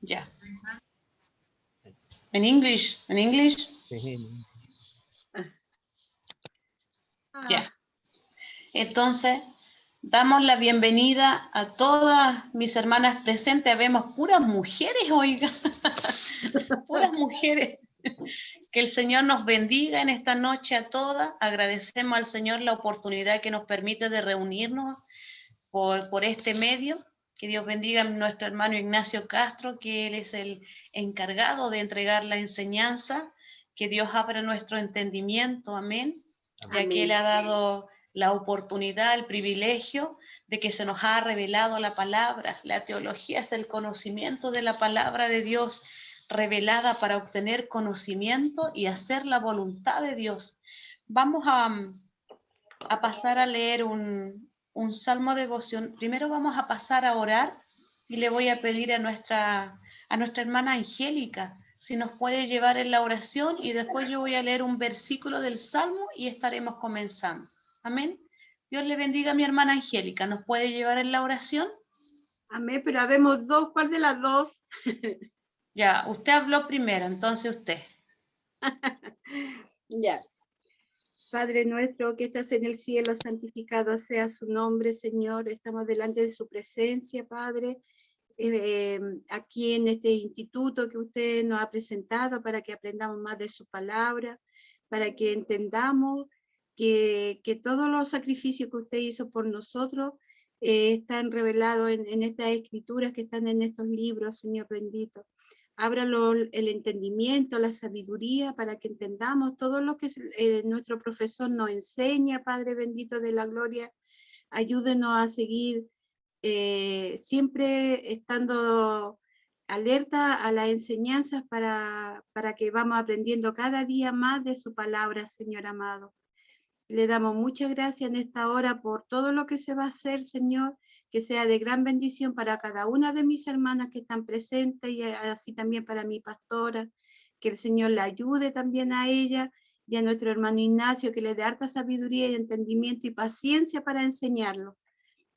Ya. En English, en English. Sí. Ya. Entonces, damos la bienvenida a todas mis hermanas presentes. Vemos puras mujeres, oiga. Puras mujeres. Que el Señor nos bendiga en esta noche a todas. Agradecemos al Señor la oportunidad que nos permite de reunirnos por este medio. Que Dios bendiga a nuestro hermano Ignacio Castro, que él es el encargado de entregar la enseñanza. Que Dios abra nuestro entendimiento, amén. Ya que Él ha dado la oportunidad, el privilegio de que se nos ha revelado la palabra. La teología es el conocimiento de la palabra de Dios, revelada para obtener conocimiento y hacer la voluntad de Dios. Vamos a pasar a leer un salmo de devoción. Primero vamos a pasar a orar y le voy a pedir a nuestra hermana Angélica si nos puede llevar en la oración, y después yo voy a leer un versículo del salmo y estaremos comenzando. Amén. Dios le bendiga a mi hermana Angélica. ¿Nos puede llevar en la oración? Amén, pero habemos dos. ¿Cuál de las dos? Ya, usted habló primero, entonces usted. Ya. Padre nuestro que estás en el cielo, santificado sea su nombre, Señor. Estamos delante de su presencia, Padre, aquí en este instituto que usted nos ha presentado para que aprendamos más de su palabra, para que entendamos que todos los sacrificios que usted hizo por nosotros están revelados en estas escrituras que están en estos libros, Señor bendito. Ábralo el entendimiento, la sabiduría, para que entendamos todo lo que nuestro profesor nos enseña, Padre bendito de la gloria. Ayúdenos a seguir siempre estando alerta a las enseñanzas para que vamos aprendiendo cada día más de su palabra, Señor amado. Le damos muchas gracias en esta hora por todo lo que se va a hacer, Señor, que sea de gran bendición para cada una de mis hermanas que están presentes y así también para mi pastora, que el Señor la ayude también a ella y a nuestro hermano Ignacio, que le dé harta sabiduría y entendimiento y paciencia para enseñarlo.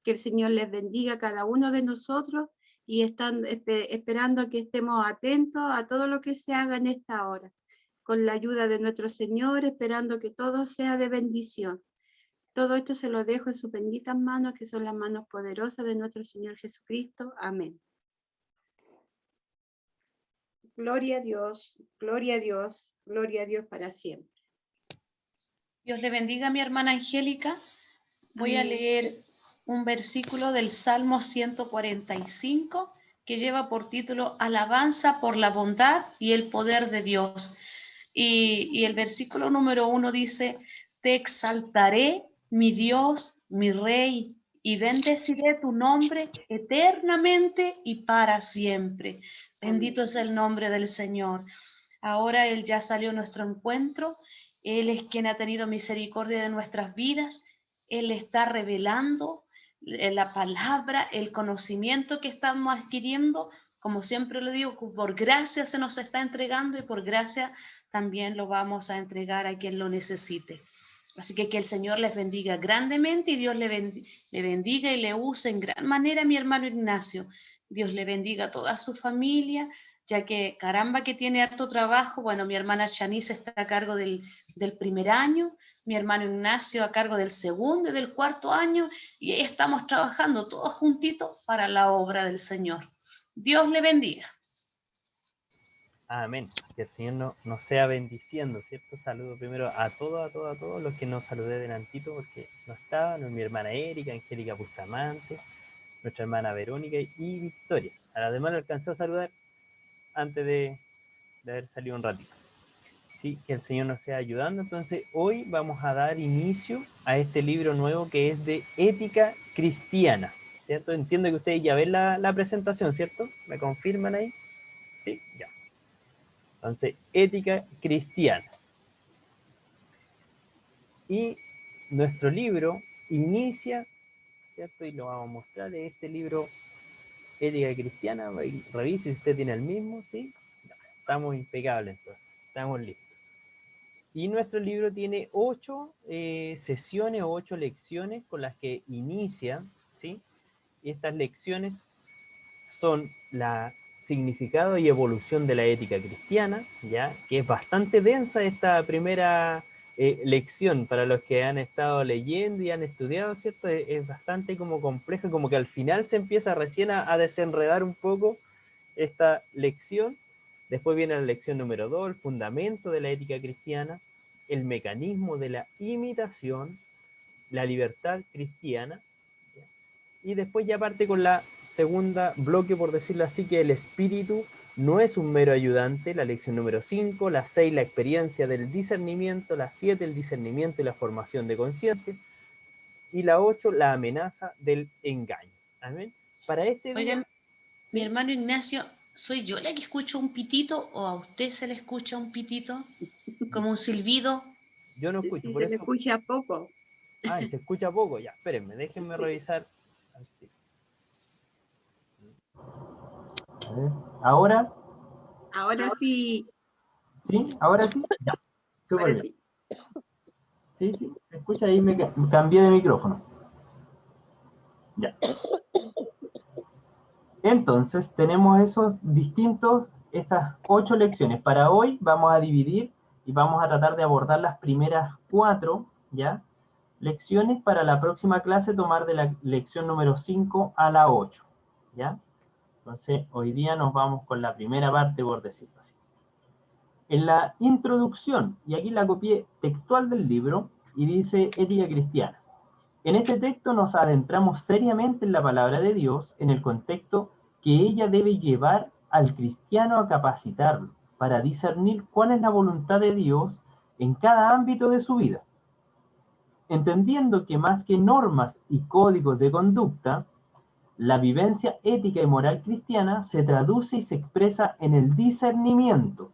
Que el Señor les bendiga a cada uno de nosotros y están esperando que estemos atentos a todo lo que se haga en esta hora, con la ayuda de nuestro Señor, esperando que todo sea de bendición. Todo esto se lo dejo en sus benditas manos, que son las manos poderosas de nuestro Señor Jesucristo. Amén. Gloria a Dios, gloria a Dios, gloria a Dios para siempre. Dios le bendiga a mi hermana Angélica. Voy a leer un versículo del Salmo 145 que lleva por título Alabanza por la bondad y el poder de Dios. Y el versículo número 1 dice: Te exaltaré, mi Dios, mi Rey, y bendeciré tu nombre eternamente y para siempre. Bendito es el nombre del Señor. Ahora Él ya salió a nuestro encuentro. Él es quien ha tenido misericordia de nuestras vidas. Él está revelando la palabra, el conocimiento que estamos adquiriendo. Como siempre lo digo, por gracia se nos está entregando y por gracia también lo vamos a entregar a quien lo necesite. Así que el Señor les bendiga grandemente y Dios le bendiga y le use en gran manera a mi hermano Ignacio. Dios le bendiga a toda su familia, ya que caramba que tiene harto trabajo. Bueno, mi hermana Chanice está a cargo del primer año, mi hermano Ignacio a cargo del segundo y del cuarto año, y estamos trabajando todos juntitos para la obra del Señor. Dios le bendiga. Amén. Que el Señor nos sea bendiciendo, ¿cierto? Saludo primero a todos los que nos saludé delantito porque no estaban, mi hermana Erika, Angélica Bustamante, nuestra hermana Verónica y Victoria. A las demás lo alcancé a saludar antes de haber salido un ratito. Sí, que el Señor nos sea ayudando. Entonces, hoy vamos a dar inicio a este libro nuevo que es de ética cristiana, ¿cierto? Entiendo que ustedes ya ven la presentación, ¿cierto? ¿Me confirman ahí? Sí, ya. Entonces, ética cristiana. Y nuestro libro inicia, ¿cierto? Y lo vamos a mostrar, este libro, Ética Cristiana. Revise si usted tiene el mismo, ¿sí? No, estamos impecables entonces, estamos listos. Y nuestro libro tiene 8 sesiones o 8 lecciones con las que inicia, ¿sí? Y estas lecciones son la significado y evolución de la ética cristiana, ¿ya? Que es bastante densa esta primera lección para los que han estado leyendo y han estudiado, ¿cierto? Es bastante como compleja, como que al final se empieza recién a desenredar un poco esta lección. Después viene la lección número 2, el fundamento de la ética cristiana, el mecanismo de la imitación, la libertad cristiana, ¿ya? Y después ya parte con la segunda bloque, por decirlo así, que el espíritu no es un mero ayudante, la lección número 5, la 6, la experiencia del discernimiento, la 7, el discernimiento y la formación de conciencia, y la 8, la amenaza del engaño. Amén. Para este día... Oigan, mi hermano Ignacio, ¿soy yo la que escucho un pitito o a usted se le escucha un pitito? Como un silbido. Yo no escucho, Sí, por se le eso... escucha poco. Ah, y se escucha poco. Ya, espérenme, déjenme revisar. A ver, ¿ahora? Ahora sí, ¿Sí? ¿Ahora sí? Ya, súper ahora bien. sí. Sí, sí, se escucha ahí, me cambié de micrófono. Ya. Entonces, tenemos estas 8 lecciones. Para hoy vamos a dividir y vamos a tratar de abordar las primeras 4, ¿ya? Lecciones para la próxima clase, tomar de la lección número 5 a la 8, ¿ya? Entonces, hoy día nos vamos con la primera parte, por decirlo así. En la introducción, y aquí la copié textual del libro, y dice Ética Cristiana. En este texto nos adentramos seriamente en la palabra de Dios, en el contexto que ella debe llevar al cristiano a capacitarlo para discernir cuál es la voluntad de Dios en cada ámbito de su vida. Entendiendo que más que normas y códigos de conducta, la vivencia ética y moral cristiana se traduce y se expresa en el discernimiento,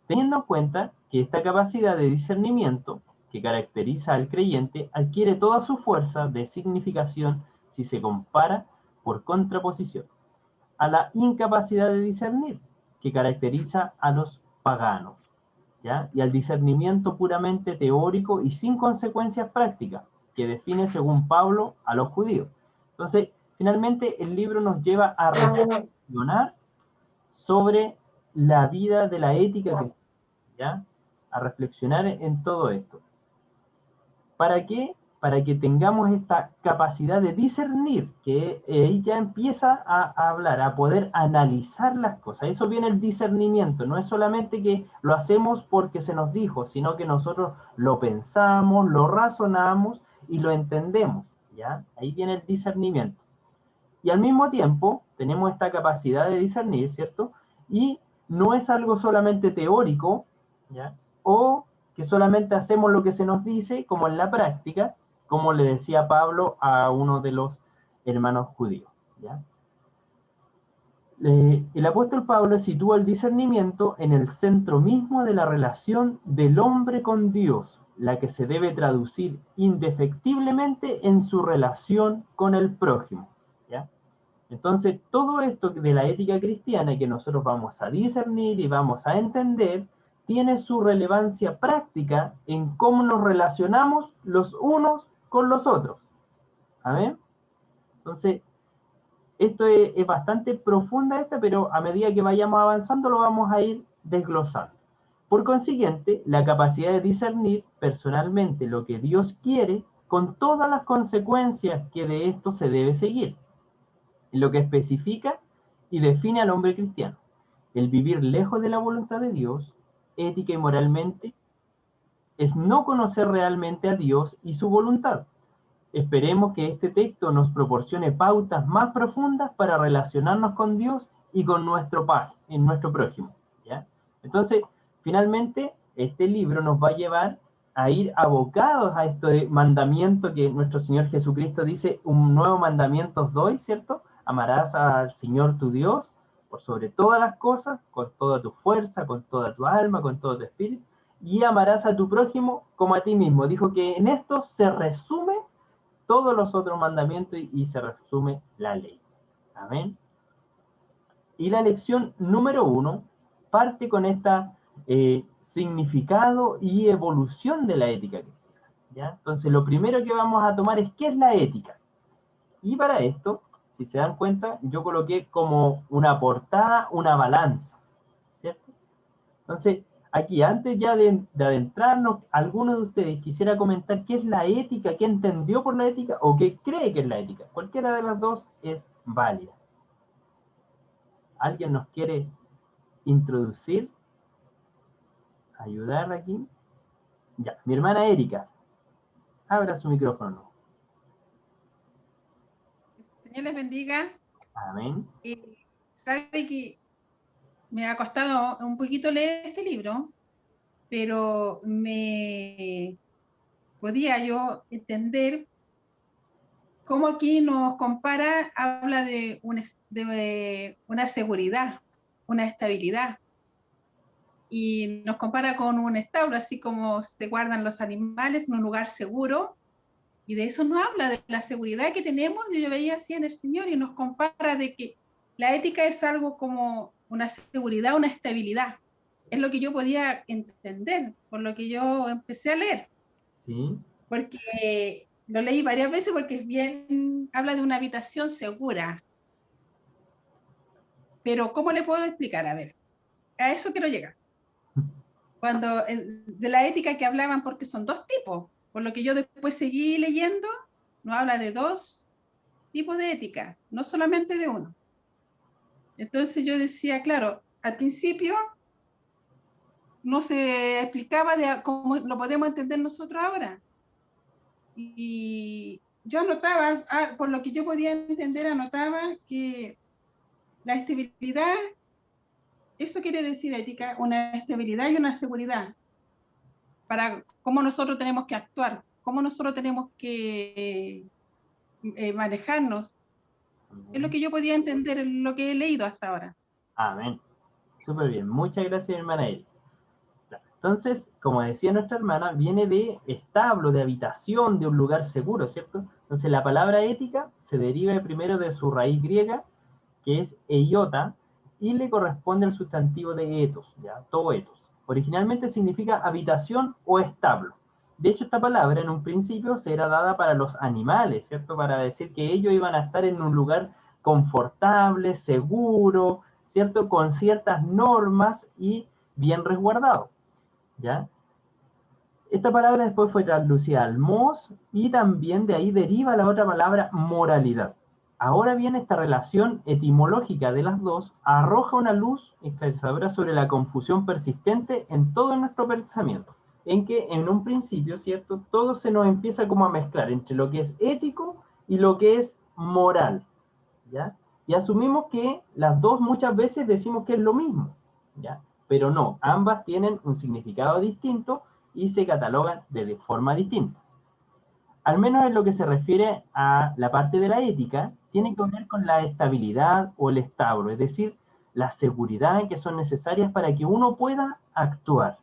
teniendo en cuenta que esta capacidad de discernimiento que caracteriza al creyente adquiere toda su fuerza de significación si se compara, por contraposición, a la incapacidad de discernir que caracteriza a los paganos, ¿ya? Y al discernimiento puramente teórico y sin consecuencias prácticas que define, según Pablo, a los judíos. Entonces, finalmente el libro nos lleva a reflexionar sobre la vida de la ética cristiana, ¿ya? A reflexionar en todo esto. ¿Para qué? Para que tengamos esta capacidad de discernir, que ella empieza a hablar, a poder analizar las cosas. Eso viene el discernimiento, no es solamente que lo hacemos porque se nos dijo, sino que nosotros lo pensamos, lo razonamos y lo entendemos, ¿ya? Ahí viene el discernimiento. Y al mismo tiempo tenemos esta capacidad de discernir, ¿cierto? Y no es algo solamente teórico, ¿ya? O que solamente hacemos lo que se nos dice, como en la práctica, como le decía Pablo a uno de los hermanos judíos, ¿ya? El apóstol Pablo sitúa el discernimiento en el centro mismo de la relación del hombre con Dios, la que se debe traducir indefectiblemente en su relación con el prójimo, ¿ya? Entonces, todo esto de la ética cristiana que nosotros vamos a discernir y vamos a entender, tiene su relevancia práctica en cómo nos relacionamos los unos con los otros. ¿Amén? Entonces, esto es bastante profunda pero a medida que vayamos avanzando lo vamos a ir desglosando. Por consiguiente, la capacidad de discernir personalmente lo que Dios quiere con todas las consecuencias que de esto se debe seguir, lo que especifica y define al hombre cristiano. El vivir lejos de la voluntad de Dios, ética y moralmente, es no conocer realmente a Dios y su voluntad. Esperemos que este texto nos proporcione pautas más profundas para relacionarnos con Dios y con nuestro prójimo, ¿ya? Entonces, finalmente, este libro nos va a llevar a ir abocados a este mandamiento que nuestro Señor Jesucristo dice, un nuevo mandamiento os doy, ¿cierto? Amarás al Señor tu Dios por sobre todas las cosas, con toda tu fuerza, con toda tu alma, con todo tu espíritu, y amarás a tu prójimo como a ti mismo. Dijo que en esto se resume todos los otros mandamientos y se resume la ley. Amén. Y la lección número 1 parte con esta significado y evolución de la ética cristiana, ¿ya? Entonces, lo primero que vamos a tomar es qué es la ética. Y para esto si se dan cuenta, yo coloqué como una portada una balanza, ¿cierto? Entonces, aquí, antes ya de adentrarnos, ¿alguno de ustedes quisiera comentar qué es la ética, qué entendió por la ética o qué cree que es la ética? Cualquiera de las dos es válida. ¿Alguien nos quiere introducir? ¿Ayudar aquí? Ya, mi hermana Erika, abra su micrófono. Señor les bendiga. Amén. Sabe que me ha costado un poquito leer este libro, pero me podía yo entender cómo aquí nos compara, habla de una seguridad, una estabilidad, y nos compara con un establo, así como se guardan los animales en un lugar seguro, y de eso nos habla, de la seguridad que tenemos. Yo veía así en el Señor, y nos compara de que la ética es algo como una seguridad, una estabilidad. Es lo que yo podía entender, por lo que yo empecé a leer. Sí. Porque lo leí varias veces, porque es bien, habla de una habitación segura. Pero ¿cómo le puedo explicar? A ver, a eso quiero llegar. Cuando de la ética que hablaban, porque son dos tipos, por lo que yo después seguí leyendo, nos habla de dos tipos de ética, no solamente de uno. Entonces yo decía, claro, al principio no se explicaba de cómo lo podemos entender nosotros ahora. Y yo anotaba, por lo que yo podía entender, anotaba que la estabilidad, eso quiere decir ética, una estabilidad y una seguridad para cómo nosotros tenemos que actuar, cómo nosotros tenemos que manejarnos. Es lo que yo podía entender en lo que he leído hasta ahora. Amén. Súper bien. Muchas gracias, hermana Erika. Entonces, como decía nuestra hermana, viene de establo, de habitación, de un lugar seguro, ¿cierto? Entonces, la palabra ética se deriva primero de su raíz griega, que es eiota, y le corresponde al sustantivo de ethos, ¿ya? Toetos. Originalmente significa habitación o establo. De hecho, esta palabra en un principio se era dada para los animales, ¿cierto? Para decir que ellos iban a estar en un lugar confortable, seguro, ¿cierto? Con ciertas normas y bien resguardado, ¿ya? Esta palabra después fue traducida al mos y también de ahí deriva la otra palabra moralidad. Ahora bien, esta relación etimológica de las dos arroja una luz esclarecedora sobre la confusión persistente en todo nuestro pensamiento, en que en un principio, ¿cierto?, todo se nos empieza como a mezclar entre lo que es ético y lo que es moral, ¿ya? Y asumimos que las dos muchas veces decimos que es lo mismo, ¿ya? Pero no, ambas tienen un significado distinto y se catalogan de forma distinta. Al menos en lo que se refiere a la parte de la ética, tiene que ver con la estabilidad o el establo, es decir, la seguridad que son necesarias para que uno pueda actuar,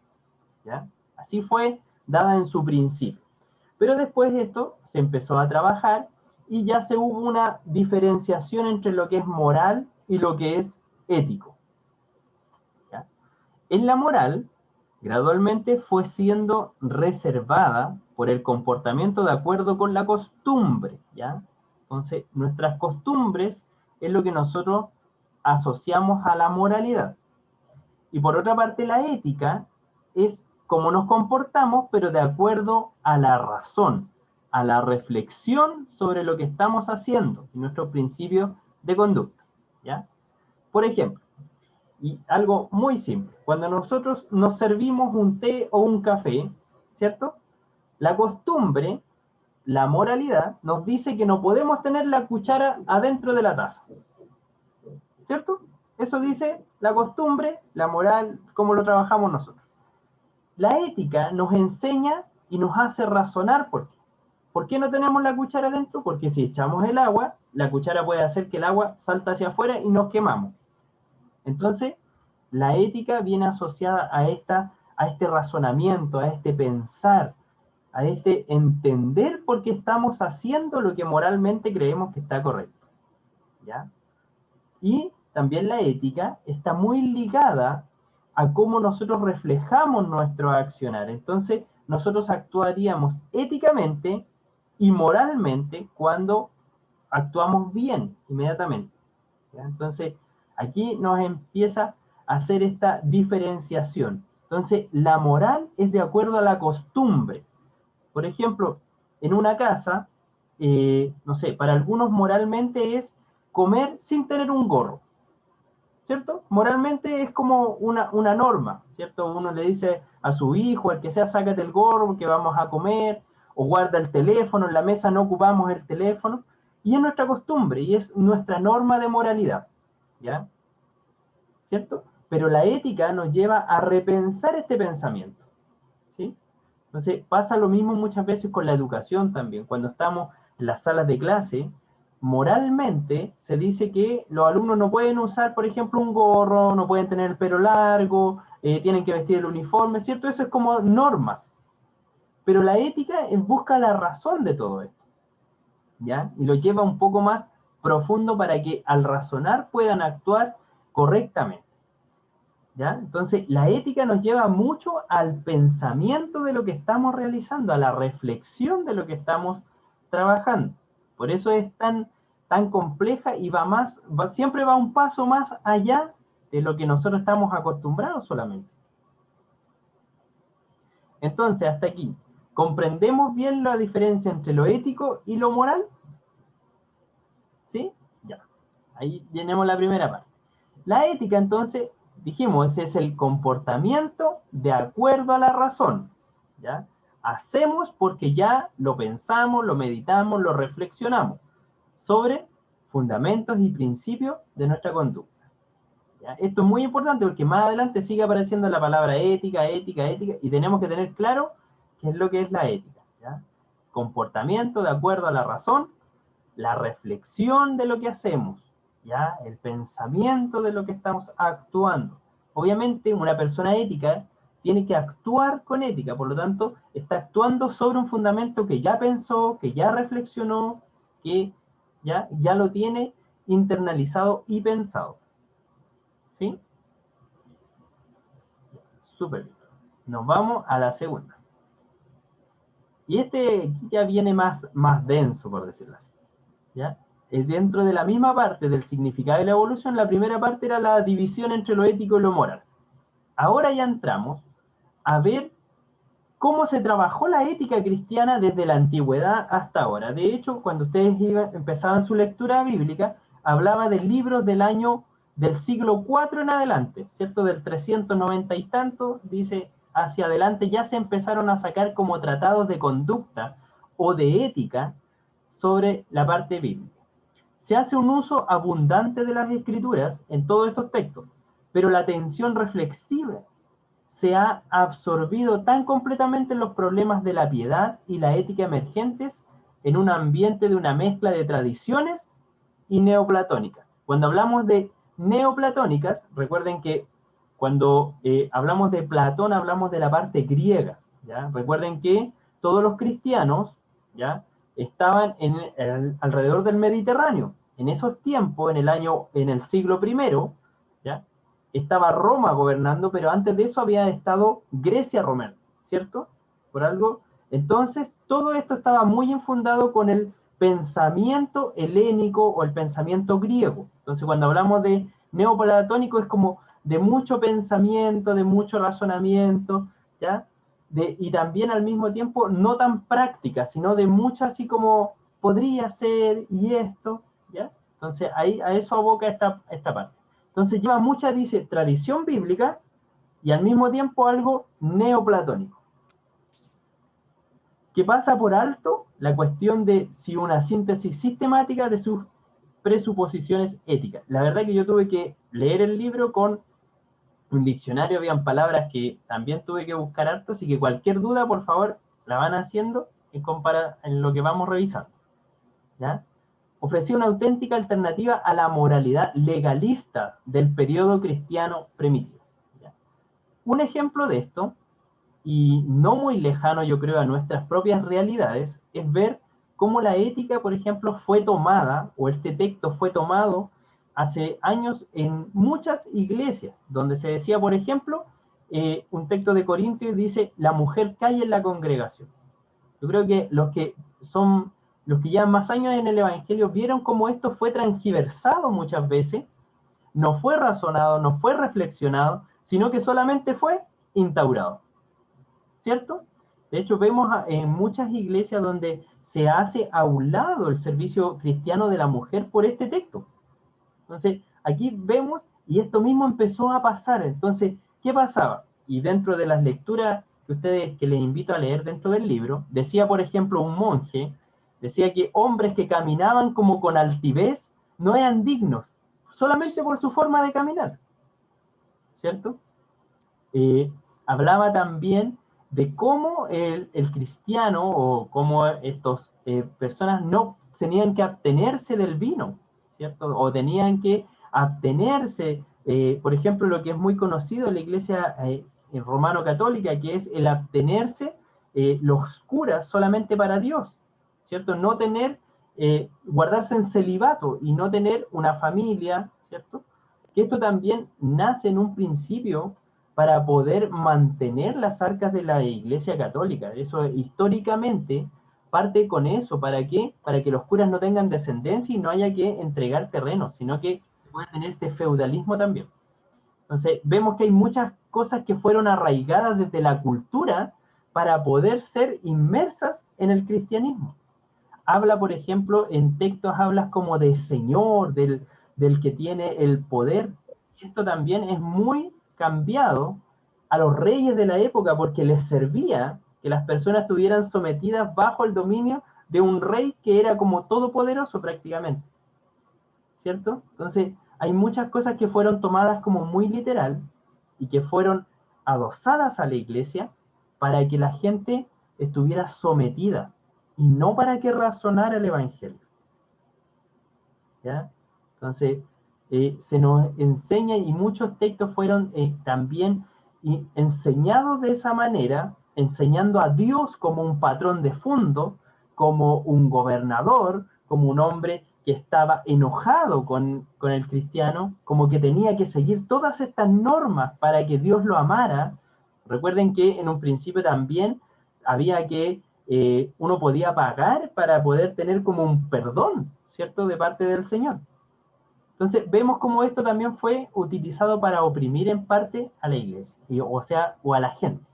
¿ya? Así fue dada en su principio. Pero después de esto se empezó a trabajar y ya se hubo una diferenciación entre lo que es moral y lo que es ético, ¿ya? En la moral, gradualmente fue siendo reservada por el comportamiento de acuerdo con la costumbre, ¿ya? Entonces, nuestras costumbres es lo que nosotros asociamos a la moralidad. Y por otra parte, la ética es cómo nos comportamos, pero de acuerdo a la razón, a la reflexión sobre lo que estamos haciendo y nuestros principios de conducta, ¿ya? Por ejemplo, y algo muy simple, cuando nosotros nos servimos un té o un café, ¿cierto? La costumbre, la moralidad, nos dice que no podemos tener la cuchara adentro de la taza, ¿cierto? Eso dice la costumbre, la moral, cómo lo trabajamos nosotros. La ética nos enseña y nos hace razonar por qué. ¿Por qué no tenemos la cuchara adentro? Porque si echamos el agua, la cuchara puede hacer que el agua salte hacia afuera y nos quemamos. Entonces, la ética viene asociada a este razonamiento, a este pensar, a este entender por qué estamos haciendo lo que moralmente creemos que está correcto, ¿ya? Y también la ética está muy ligada a cómo nosotros reflejamos nuestro accionar. Entonces, nosotros actuaríamos éticamente y moralmente cuando actuamos bien inmediatamente. ¿Ya? Entonces, aquí nos empieza a hacer esta diferenciación. Entonces, la moral es de acuerdo a la costumbre. Por ejemplo, en una casa, no sé, para algunos moralmente es comer sin tener un gorro, ¿cierto? Moralmente es como una norma, ¿cierto? Uno le dice a su hijo, al que sea, sácate el gorro que vamos a comer, o guarda el teléfono, en la mesa no ocupamos el teléfono, y es nuestra costumbre, y es nuestra norma de moralidad, ¿ya? ¿Cierto? Pero la ética nos lleva a repensar este pensamiento, ¿sí? Entonces pasa lo mismo muchas veces con la educación también. Cuando estamos en las salas de clase, moralmente se dice que los alumnos no pueden usar, por ejemplo, un gorro, no pueden tener el pelo largo, tienen que vestir el uniforme, ¿cierto? Eso es como normas. Pero la ética busca la razón de todo esto, ¿ya? Y lo lleva un poco más profundo para que al razonar puedan actuar correctamente, ¿ya? Entonces, la ética nos lleva mucho al pensamiento de lo que estamos realizando, a la reflexión de lo que estamos trabajando. Por eso es tan compleja y siempre va un paso más allá de lo que nosotros estamos acostumbrados solamente. Entonces, hasta aquí, ¿comprendemos bien la diferencia entre lo ético y lo moral? ¿Sí? Ya. Ahí llenemos la primera parte. La ética, entonces, dijimos, es el comportamiento de acuerdo a la razón, ¿ya? Hacemos porque ya lo pensamos, lo meditamos, lo reflexionamos sobre fundamentos y principios de nuestra conducta, ¿ya? Esto es muy importante porque más adelante sigue apareciendo la palabra ética, ética, ética, y tenemos que tener claro qué es lo que es la ética, ¿ya? Comportamiento de acuerdo a la razón, la reflexión de lo que hacemos, ¿ya? El pensamiento de lo que estamos actuando. Obviamente, una persona ética tiene que actuar con ética, por lo tanto, está actuando sobre un fundamento que ya pensó, que ya reflexionó, que ya lo tiene internalizado y pensado. ¿Sí? Súper bien. Nos vamos a la segunda. Y aquí ya viene más denso, por decirlo así, ¿ya? Dentro de la misma parte del significado de la evolución, la primera parte era la división entre lo ético y lo moral. Ahora ya entramos a ver cómo se trabajó la ética cristiana desde la antigüedad hasta ahora. De hecho, cuando ustedes empezaban su lectura bíblica, hablaba de libros del siglo IV en adelante, ¿cierto? Del 390 y tanto, dice, hacia adelante ya se empezaron a sacar como tratados de conducta o de ética sobre la parte bíblica. Se hace un uso abundante de las escrituras en todos estos textos, pero la atención reflexiva se ha absorbido tan completamente en los problemas de la piedad y la ética emergentes en un ambiente de una mezcla de tradiciones y neoplatónicas. Cuando hablamos de neoplatónicas, recuerden que cuando hablamos de Platón hablamos de la parte griega, ¿ya? Recuerden que todos los cristianos, ¿ya?, estaban alrededor del Mediterráneo. En esos tiempos, en el siglo I, ¿ya?, estaba Roma gobernando, pero antes de eso había estado Grecia romana, ¿cierto? Por algo. Entonces, todo esto estaba muy infundado con el pensamiento helénico o el pensamiento griego. Entonces, cuando hablamos de neoplatónico es como de mucho pensamiento, de mucho razonamiento, ¿ya? Y también al mismo tiempo no tan práctica, sino de mucho así como podría ser y esto, ¿ya? Entonces ahí a eso aboca esta parte. Entonces lleva mucha, dice, tradición bíblica y al mismo tiempo algo neoplatónico, que pasa por alto la cuestión de si una síntesis sistemática de sus presuposiciones éticas. La verdad que yo tuve que leer el libro con un diccionario, habían palabras que también tuve que buscar harto, así que cualquier duda, por favor, la van haciendo en lo que vamos revisando, ¿ya? Ofrecía una auténtica alternativa a la moralidad legalista del periodo cristiano primitivo, ¿ya? Un ejemplo de esto, y no muy lejano yo creo a nuestras propias realidades, es ver cómo la ética, por ejemplo, fue tomada, o este texto fue tomado hace años en muchas iglesias, donde se decía, por ejemplo, un texto de Corintios dice, la mujer calla en la congregación. Yo creo que los los que llevan más años en el Evangelio vieron cómo esto fue transgiversado muchas veces, no fue razonado, no fue reflexionado, sino que solamente fue instaurado, ¿cierto? De hecho, vemos en muchas iglesias donde se hace a un lado el servicio cristiano de la mujer por este texto. Entonces, aquí vemos, y esto mismo empezó a pasar. Entonces, ¿qué pasaba? Y dentro de las lecturas que les invito a leer dentro del libro, decía, por ejemplo, un monje, decía que hombres que caminaban como con altivez no eran dignos, solamente por su forma de caminar, ¿cierto? Hablaba también de cómo el cristiano o cómo estas personas no tenían que abstenerse del vino, ¿cierto? O tenían que abstenerse, por ejemplo, lo que es muy conocido en la iglesia romano-católica, que es el abstenerse los curas solamente para Dios, ¿cierto? No tener, guardarse en celibato y no tener una familia, ¿cierto? Que esto también nace en un principio para poder mantener las arcas de la Iglesia Católica. Eso históricamente parte con eso. ¿Para qué? Para que los curas no tengan descendencia y no haya que entregar terrenos, sino que puedan tener este feudalismo también. Entonces, vemos que hay muchas cosas que fueron arraigadas desde la cultura para poder ser inmersas en el cristianismo. Habla, por ejemplo, en textos hablas como de Señor, del que tiene el poder. Esto también es muy cambiado a los reyes de la época porque les servía que las personas estuvieran sometidas bajo el dominio de un rey que era como todopoderoso prácticamente, ¿cierto? Entonces hay muchas cosas que fueron tomadas como muy literal y que fueron adosadas a la iglesia para que la gente estuviera sometida y no para que razonara el evangelio, ¿ya? Entonces se nos enseña y muchos textos fueron también enseñados de esa manera, enseñando a Dios como un patrón de fondo, como un gobernador, como un hombre que estaba enojado con el cristiano, como que tenía que seguir todas estas normas para que Dios lo amara. Recuerden que en un principio también había que, uno podía pagar para poder tener como un perdón, ¿cierto?, de parte del Señor. Entonces vemos cómo esto también fue utilizado para oprimir en parte a la iglesia, o a la gente.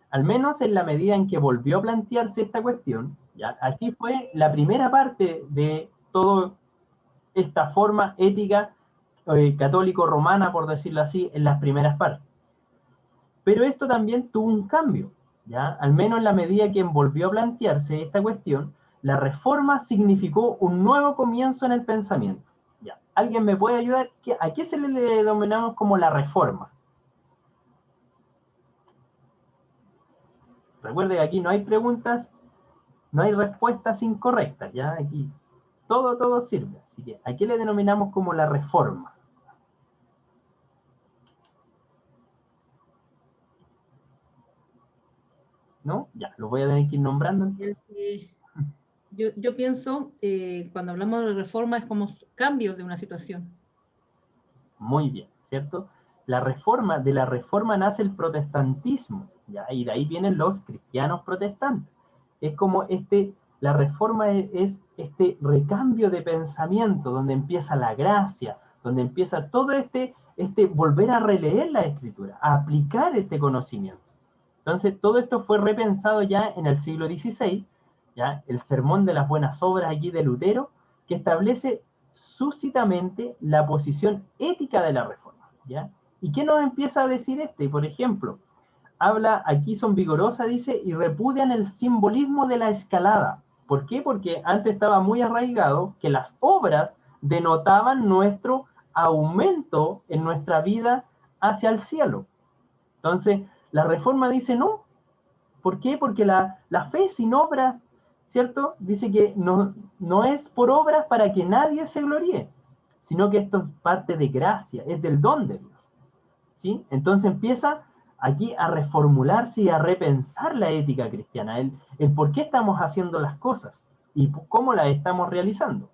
Al menos en la medida en que volvió a plantearse esta cuestión, ¿ya? Así fue la primera parte de toda esta forma ética católico-romana, por decirlo así, en las primeras partes. Pero esto también tuvo un cambio, ¿ya? Al menos en la medida que volvió a plantearse esta cuestión, la reforma significó un nuevo comienzo en el pensamiento. ¿Ya? ¿Alguien me puede ayudar? ¿A qué se le denominamos como la reforma? Recuerde que aquí no hay preguntas, no hay respuestas incorrectas, ¿ya? Aquí todo sirve. Así que, ¿a qué le denominamos como la reforma? ¿No? Ya, lo voy a tener que ir nombrando. Yo pienso, cuando hablamos de reforma, es como cambios de una situación. Muy bien, ¿cierto? De la reforma nace el protestantismo, ¿ya? Y de ahí vienen los cristianos protestantes. Es como la reforma es este recambio de pensamiento, donde empieza la gracia, donde empieza todo volver a releer la escritura, a aplicar este conocimiento. Entonces, todo esto fue repensado ya en el siglo XVI, ¿ya? El Sermón de las Buenas Obras aquí de Lutero, que establece súcitamente la posición ética de la reforma, ¿ya? ¿Y qué nos empieza a decir Por ejemplo, habla, aquí son vigorosas, dice, y repudian el simbolismo de la escalada. ¿Por qué? Porque antes estaba muy arraigado que las obras denotaban nuestro aumento en nuestra vida hacia el cielo. Entonces, la reforma dice no. ¿Por qué? Porque la fe sin obras, ¿cierto? Dice que no es por obras para que nadie se gloríe, sino que esto es parte de gracia, es del don de Dios, ¿sí? Entonces empieza aquí a reformularse y a repensar la ética cristiana, el por qué estamos haciendo las cosas y cómo las estamos realizando.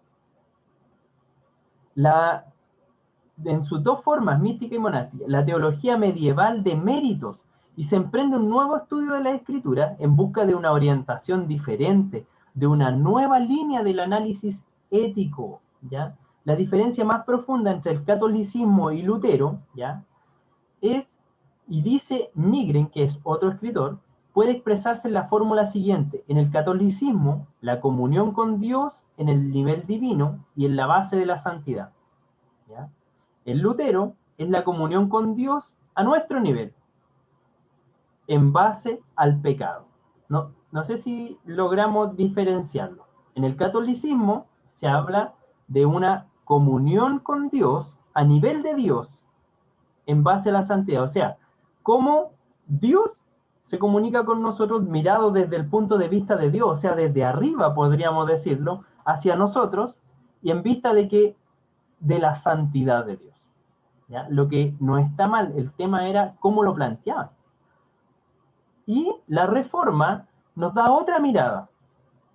En sus dos formas, mística y monástica, la teología medieval de méritos, y se emprende un nuevo estudio de la escritura en busca de una orientación diferente, de una nueva línea del análisis ético, ¿ya? La diferencia más profunda entre el catolicismo y Lutero, ¿ya? Es, y dice Nygren, que es otro escritor, puede expresarse en la fórmula siguiente: en el catolicismo, la comunión con Dios en el nivel divino y en la base de la santidad, ¿ya? En Lutero es la comunión con Dios a nuestro nivel, en base al pecado. No sé si logramos diferenciarlo. En el catolicismo se habla de una comunión con Dios a nivel de Dios, en base a la santidad. O sea, cómo Dios se comunica con nosotros mirado desde el punto de vista de Dios, o sea, desde arriba, podríamos decirlo, hacia nosotros, y en vista de la santidad de Dios, ¿ya? Lo que no está mal, el tema era cómo lo planteaban. Y la Reforma nos da otra mirada,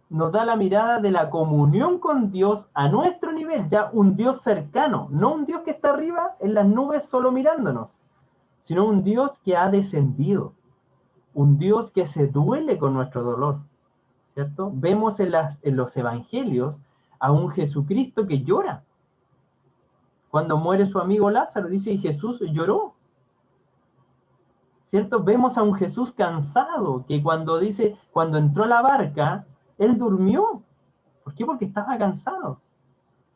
nos da la mirada de la comunión con Dios a nuestro nivel, ya un Dios cercano, no un Dios que está arriba en las nubes solo mirándonos, sino un Dios que ha descendido, un Dios que se duele con nuestro dolor, ¿cierto? Vemos en los evangelios a un Jesucristo que llora. Cuando muere su amigo Lázaro, dice, y Jesús lloró, ¿cierto? Vemos a un Jesús cansado, que cuando entró a la barca, él durmió. ¿Por qué? Porque estaba cansado,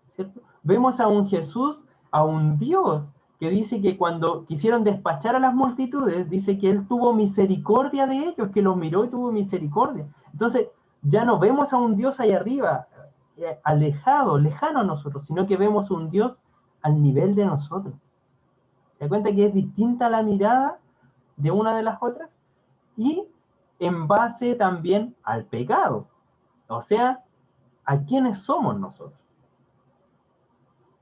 ¿cierto? Vemos a un Jesús, a un Dios, que dice que cuando quisieron despachar a las multitudes, dice que él tuvo misericordia de ellos, que los miró y tuvo misericordia. Entonces, ya no vemos a un Dios allá arriba, alejado, lejano a nosotros, sino que vemos un Dios al nivel de nosotros. ¿Se da cuenta que es distinta la mirada de una de las otras? Y en base también al pecado, o sea, ¿a quiénes somos nosotros?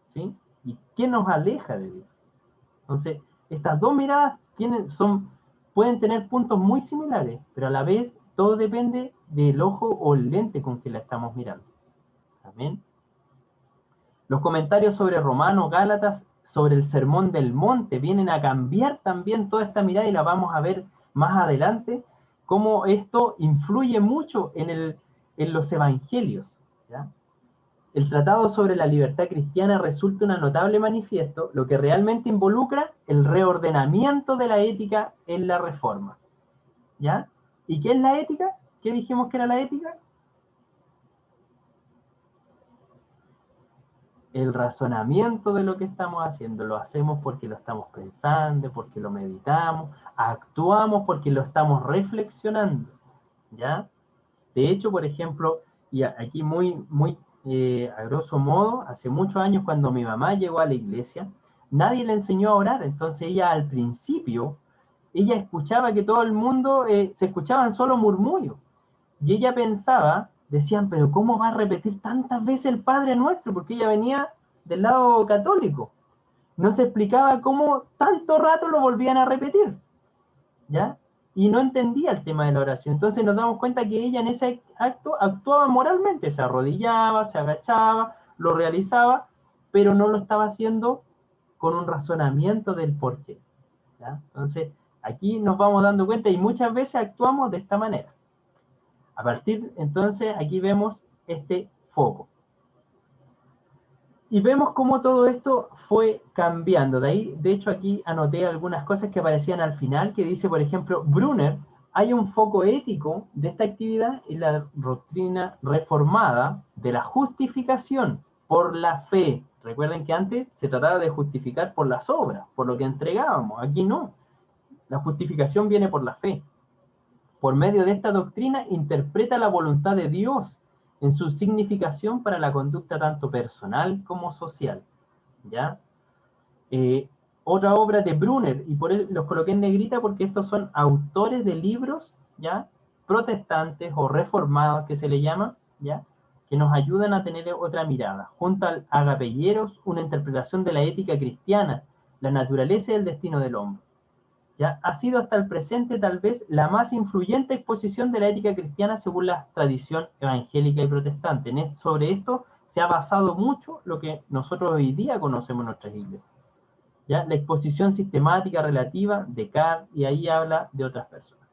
¿Sí? ¿Y qué nos aleja de Dios? Entonces, estas dos miradas pueden tener puntos muy similares, pero a la vez todo depende del ojo o el lente con que la estamos mirando. Amén. Los comentarios sobre Romanos, Gálatas, sobre el Sermón del Monte vienen a cambiar también toda esta mirada, y la vamos a ver más adelante, cómo esto influye mucho en los evangelios, ¿ya? El tratado sobre la libertad cristiana resulta un notable manifiesto, lo que realmente involucra el reordenamiento de la ética en la Reforma, ¿ya? ¿Y qué es la ética? ¿Qué dijimos que era la ética? El razonamiento de lo que estamos haciendo. Lo hacemos porque lo estamos pensando, porque lo meditamos, actuamos porque lo estamos reflexionando, ¿ya? De hecho, por ejemplo, y aquí muy a grosso modo, hace muchos años cuando mi mamá llegó a la iglesia, nadie le enseñó a orar. Entonces ella al principio, ella escuchaba que todo el mundo, se escuchaban solo murmullos, y ella pensaba, decían, pero ¿cómo va a repetir tantas veces el Padre Nuestro? Porque ella venía del lado católico. No se explicaba cómo tanto rato lo volvían a repetir, ¿ya? Y no entendía el tema de la oración. Entonces nos damos cuenta que ella en ese acto actuaba moralmente, se arrodillaba, se agachaba, lo realizaba, pero no lo estaba haciendo con un razonamiento del porqué, ¿ya? Entonces aquí nos vamos dando cuenta, y muchas veces actuamos de esta manera. A partir, entonces, aquí vemos este foco. Y vemos cómo todo esto fue cambiando. De hecho, aquí anoté algunas cosas que aparecían al final, que dice, por ejemplo, Brunner, hay un foco ético de esta actividad en la doctrina reformada de la justificación por la fe. Recuerden que antes se trataba de justificar por las obras, por lo que entregábamos. Aquí no. La justificación viene por la fe. Por medio de esta doctrina interpreta la voluntad de Dios en su significación para la conducta tanto personal como social, ¿ya? Otra obra de Brunner, y por eso los coloqué en negrita porque estos son autores de libros, ¿ya? Protestantes o reformados que se le llama, ¿ya? Que nos ayudan a tener otra mirada. Junto al Agapelleros, una interpretación de la ética cristiana, la naturaleza y el destino del hombre. ¿Ya? Ha sido hasta el presente tal vez la más influyente exposición de la ética cristiana según la tradición evangélica y protestante. Sobre esto se ha basado mucho lo que nosotros hoy día conocemos en nuestras iglesias, ¿ya? La exposición sistemática relativa de Descartes, y ahí habla de otras personas,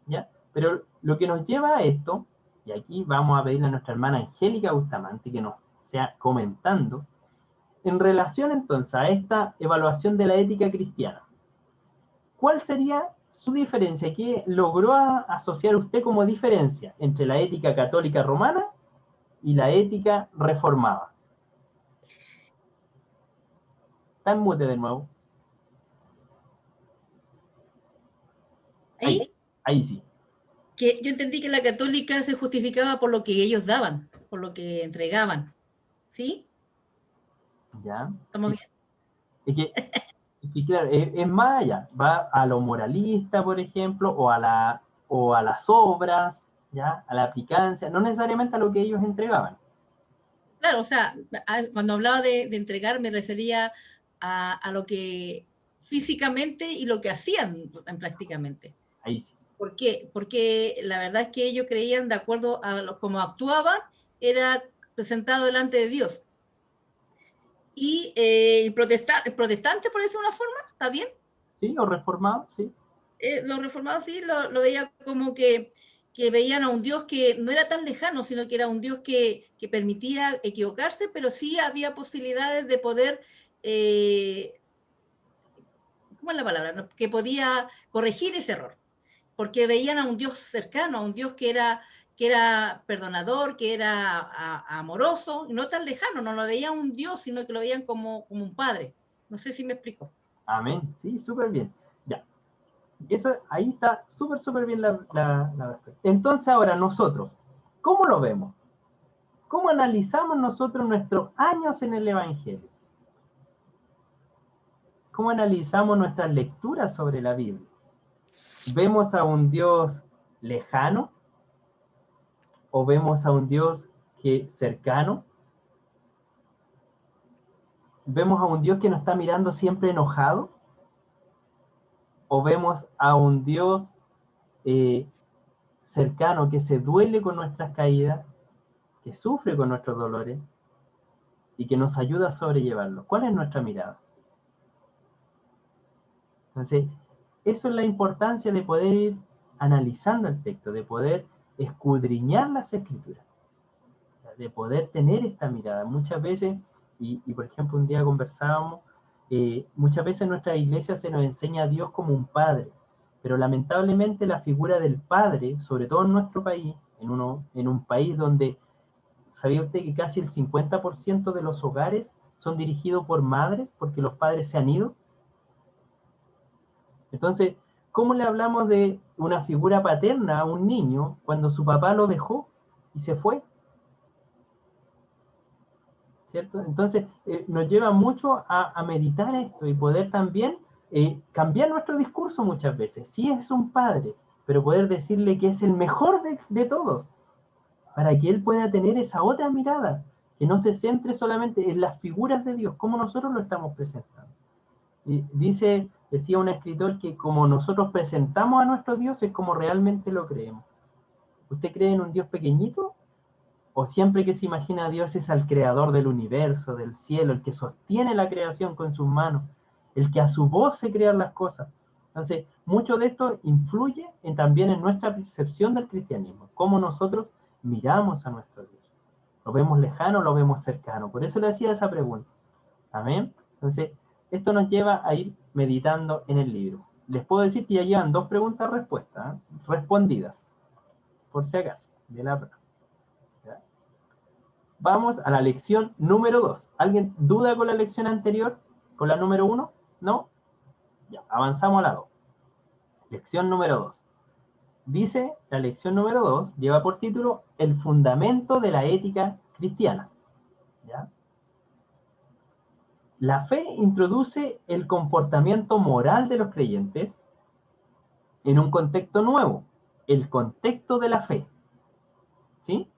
¿ya? Pero lo que nos lleva a esto, Y aquí vamos a pedirle a nuestra hermana Angélica Bustamante que nos sea comentando en relación entonces a esta evaluación de la ética cristiana. ¿Cuál sería su diferencia? ¿Qué logró asociar usted como diferencia entre la ética católica romana y la ética reformada? Está en mute de nuevo. Ahí sí. Que yo entendí que la católica se justificaba por lo que ellos daban, por lo que entregaban. ¿Sí? Ya. ¿Estamos bien? Es que claro, es más allá. Va a lo moralista, por ejemplo, o a las obras, ¿ya? A la aplicancia, no necesariamente a lo que ellos entregaban. Claro, o sea, cuando hablaba de entregar me refería a lo que físicamente y lo que hacían prácticamente. Ahí sí. ¿Por qué? Porque la verdad es que ellos creían, de acuerdo a cómo actuaban, era presentado delante de Dios. Y protestante, por decirlo de una forma, ¿está bien? Sí, o reformados, sí. Los reformados sí lo veía como que veían a un Dios que no era tan lejano, sino que era un Dios que permitía equivocarse, pero sí había posibilidades de poder, ¿cómo es la palabra? ¿No? Que podía corregir ese error, porque veían a un Dios cercano, a un Dios que era perdonador, que era amoroso, no tan lejano, no lo veían un Dios, sino que lo veían como un padre. No sé si me explico. Amén, sí, súper bien. Ya. Eso, ahí está súper bien la respuesta. Entonces ahora nosotros, ¿cómo lo vemos? ¿Cómo analizamos nosotros nuestros años en el Evangelio? ¿Cómo analizamos nuestras lecturas sobre la Biblia? ¿Vemos a un Dios lejano? ¿O vemos a un Dios cercano? ¿Vemos a un Dios que nos está mirando siempre enojado? ¿O vemos a un Dios cercano que se duele con nuestras caídas, que sufre con nuestros dolores y que nos ayuda a sobrellevarlos? ¿Cuál es nuestra mirada? Entonces, eso es la importancia de poder ir analizando el texto, de poder escudriñar las escrituras, de poder tener esta mirada. Muchas veces, y por ejemplo un día conversábamos, muchas veces en nuestra iglesia se nos enseña a Dios como un padre, pero lamentablemente la figura del padre, sobre todo en nuestro país, en un país donde, ¿sabía usted que casi el 50% de los hogares son dirigidos por madres porque los padres se han ido? Entonces, ¿cómo le hablamos de una figura paterna a un niño cuando su papá lo dejó y se fue? ¿Cierto? Entonces, nos lleva mucho a meditar esto y poder también cambiar nuestro discurso muchas veces. Sí es un padre, pero poder decirle que es el mejor de todos, para que él pueda tener esa otra mirada, que no se centre solamente en las figuras de Dios, como nosotros lo estamos presentando. Y decía un escritor que como nosotros presentamos a nuestro Dios es como realmente lo creemos. ¿Usted cree en un Dios pequeñito? ¿O siempre que se imagina a Dios es al creador del universo, del cielo, el que sostiene la creación con sus manos, el que a su voz se crean las cosas? Entonces, mucho de esto influye también en nuestra percepción del cristianismo, cómo nosotros miramos a nuestro Dios. ¿Lo vemos lejano o lo vemos cercano? Por eso le hacía esa pregunta. ¿Amén? Entonces, esto nos lleva a ir meditando en el libro. Les puedo decir que ya llevan 2 preguntas-respuestas, respondidas, por si acaso, de la prueba. Vamos a la lección número 2. ¿Alguien duda con la lección anterior? ¿Con la número 1? ¿No? Ya, avanzamos a la 2. Lección número 2. Dice, la lección número 2 lleva por título El fundamento de la ética cristiana. ¿Ya? La fe introduce el comportamiento moral de los creyentes en un contexto nuevo, el contexto de la fe. ¿Sí?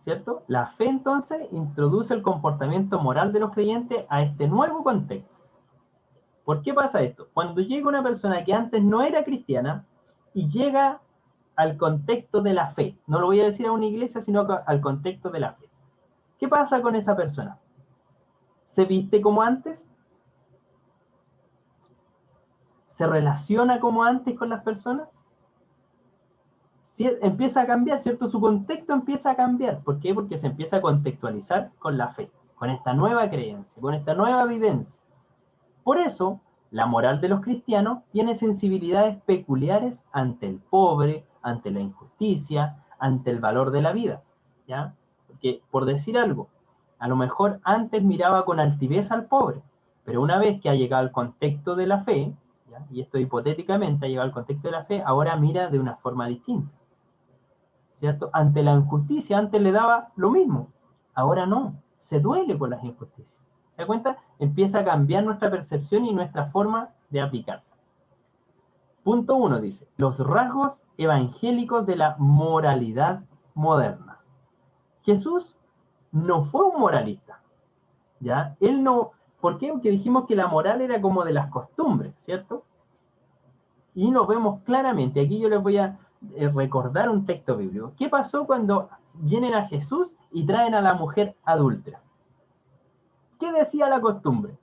¿Cierto? La fe entonces introduce el comportamiento moral de los creyentes a este nuevo contexto. ¿Por qué pasa esto? Cuando llega una persona que antes no era cristiana y llega al contexto de la fe, no lo voy a decir a una iglesia, sino al contexto de la fe. ¿Qué pasa con esa persona? ¿Se viste como antes? ¿Se relaciona como antes con las personas? empieza a cambiar, ¿cierto? Su contexto empieza a cambiar. ¿Por qué? Porque se empieza a contextualizar con la fe, con esta nueva creencia, con esta nueva vivencia. Por eso, la moral de los cristianos tiene sensibilidades peculiares ante el pobre, ante la injusticia, ante el valor de la vida, ¿ya? Porque, por decir algo, a lo mejor antes miraba con altivez al pobre, pero una vez que ha llegado al contexto de la fe, ¿ya? Y esto hipotéticamente ha llegado al contexto de la fe, ahora mira de una forma distinta, ¿cierto? Ante la injusticia, antes le daba lo mismo, ahora no, se duele con las injusticias. ¿Se da cuenta? Empieza a cambiar nuestra percepción y nuestra forma de aplicarla. Punto 1 dice, los rasgos evangélicos de la moralidad moderna. Jesús no fue un moralista, ¿ya? Él no, ¿por qué? Porque dijimos que la moral era como de las costumbres, ¿cierto? Y nos vemos claramente, aquí yo les voy a recordar un texto bíblico. ¿Qué pasó cuando vienen a Jesús y traen a la mujer adúltera? ¿Qué decía la costumbre?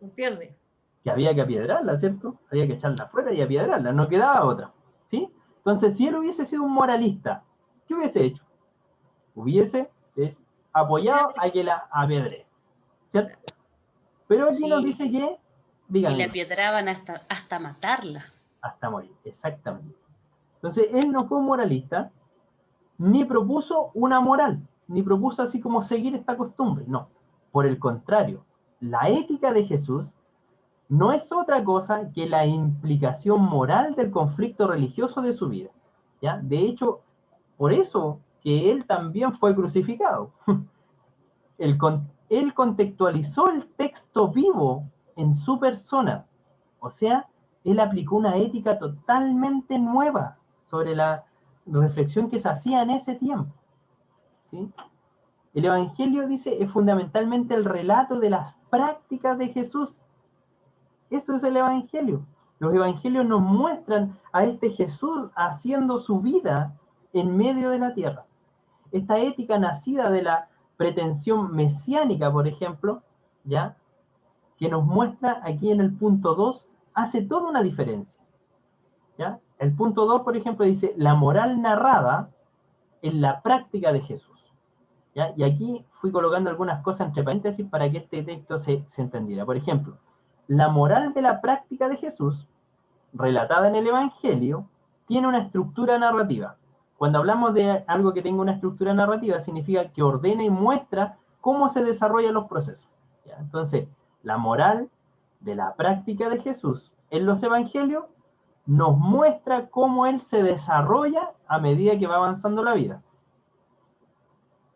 Un pierde. Que había que apiedrarla, ¿cierto? Había que echarla afuera y apiedrarla, no quedaba otra, ¿sí? Entonces, si él hubiese sido un moralista, ¿qué hubiese hecho? Hubiese apoyado a que la apedre, ¿cierto? Pero aquí nos dice que, Y le díganme, apiedraban hasta matarla. hasta morir, exactamente. Entonces, él no fue un moralista, ni propuso una moral, ni propuso así como seguir esta costumbre, no. Por el contrario, la ética de Jesús no es otra cosa que la implicación moral del conflicto religioso de su vida, ¿ya? De hecho, por eso que él también fue crucificado. Él contextualizó el texto vivo en su persona, o sea, él aplicó una ética totalmente nueva sobre la reflexión que se hacía en ese tiempo, ¿sí? El Evangelio, dice, es fundamentalmente el relato de las prácticas de Jesús. Eso es el Evangelio. Los Evangelios nos muestran a este Jesús haciendo su vida en medio de la tierra. Esta ética nacida de la pretensión mesiánica, por ejemplo, ¿ya? Que nos muestra aquí en el punto 2, hace toda una diferencia, ¿ya? El punto 2, por ejemplo, dice, la moral narrada en la práctica de Jesús, ¿ya? Y aquí fui colocando algunas cosas entre paréntesis para que este texto se entendiera. Por ejemplo, la moral de la práctica de Jesús, relatada en el Evangelio, tiene una estructura narrativa. Cuando hablamos de algo que tenga una estructura narrativa, significa que ordena y muestra cómo se desarrollan los procesos, ¿ya? Entonces, la moral de la práctica de Jesús en los Evangelios nos muestra cómo Él se desarrolla a medida que va avanzando la vida.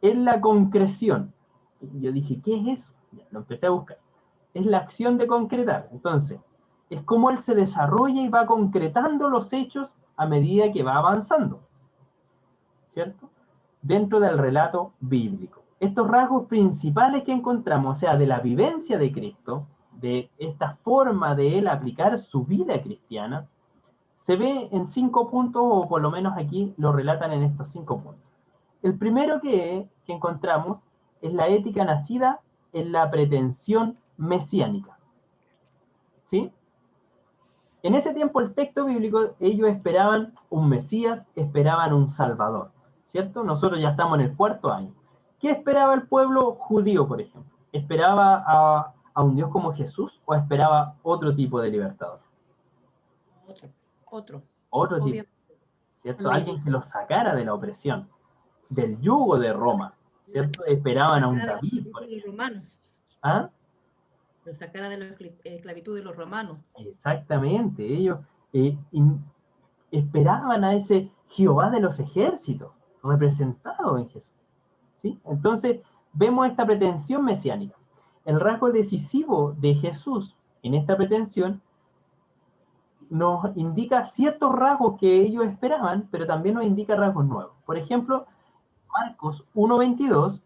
En la concreción. Yo dije, ¿qué es eso? Ya, lo empecé a buscar. Es la acción de concretar. Entonces, es como Él se desarrolla y va concretando los hechos a medida que va avanzando, ¿cierto? Dentro del relato bíblico. Estos rasgos principales que encontramos, o sea, de la vivencia de Cristo, de esta forma de Él aplicar su vida cristiana, se ve en 5 puntos, o por lo menos aquí lo relatan en estos 5 puntos. El primero que encontramos es la ética nacida en la pretensión mesiánica, ¿sí? En ese tiempo el texto bíblico, ellos esperaban un Mesías, esperaban un Salvador, ¿cierto? Nosotros ya estamos en el 4.º año. ¿Qué esperaba el pueblo judío, por ejemplo? ¿Esperaba a un Dios como Jesús o esperaba otro tipo de libertador? Otro tipo, ¿cierto? Alguien que los sacara de la opresión, del yugo de Roma, ¿cierto? Esperaban a un David, por ejemplo. ¿Ah? Lo sacara de la esclavitud de los romanos. Exactamente, ellos esperaban a ese Jehová de los ejércitos, representado en Jesús, ¿sí? Entonces, vemos esta pretensión mesiánica. El rasgo decisivo de Jesús en esta pretensión nos indica ciertos rasgos que ellos esperaban, pero también nos indica rasgos nuevos. Por ejemplo, Marcos 1.22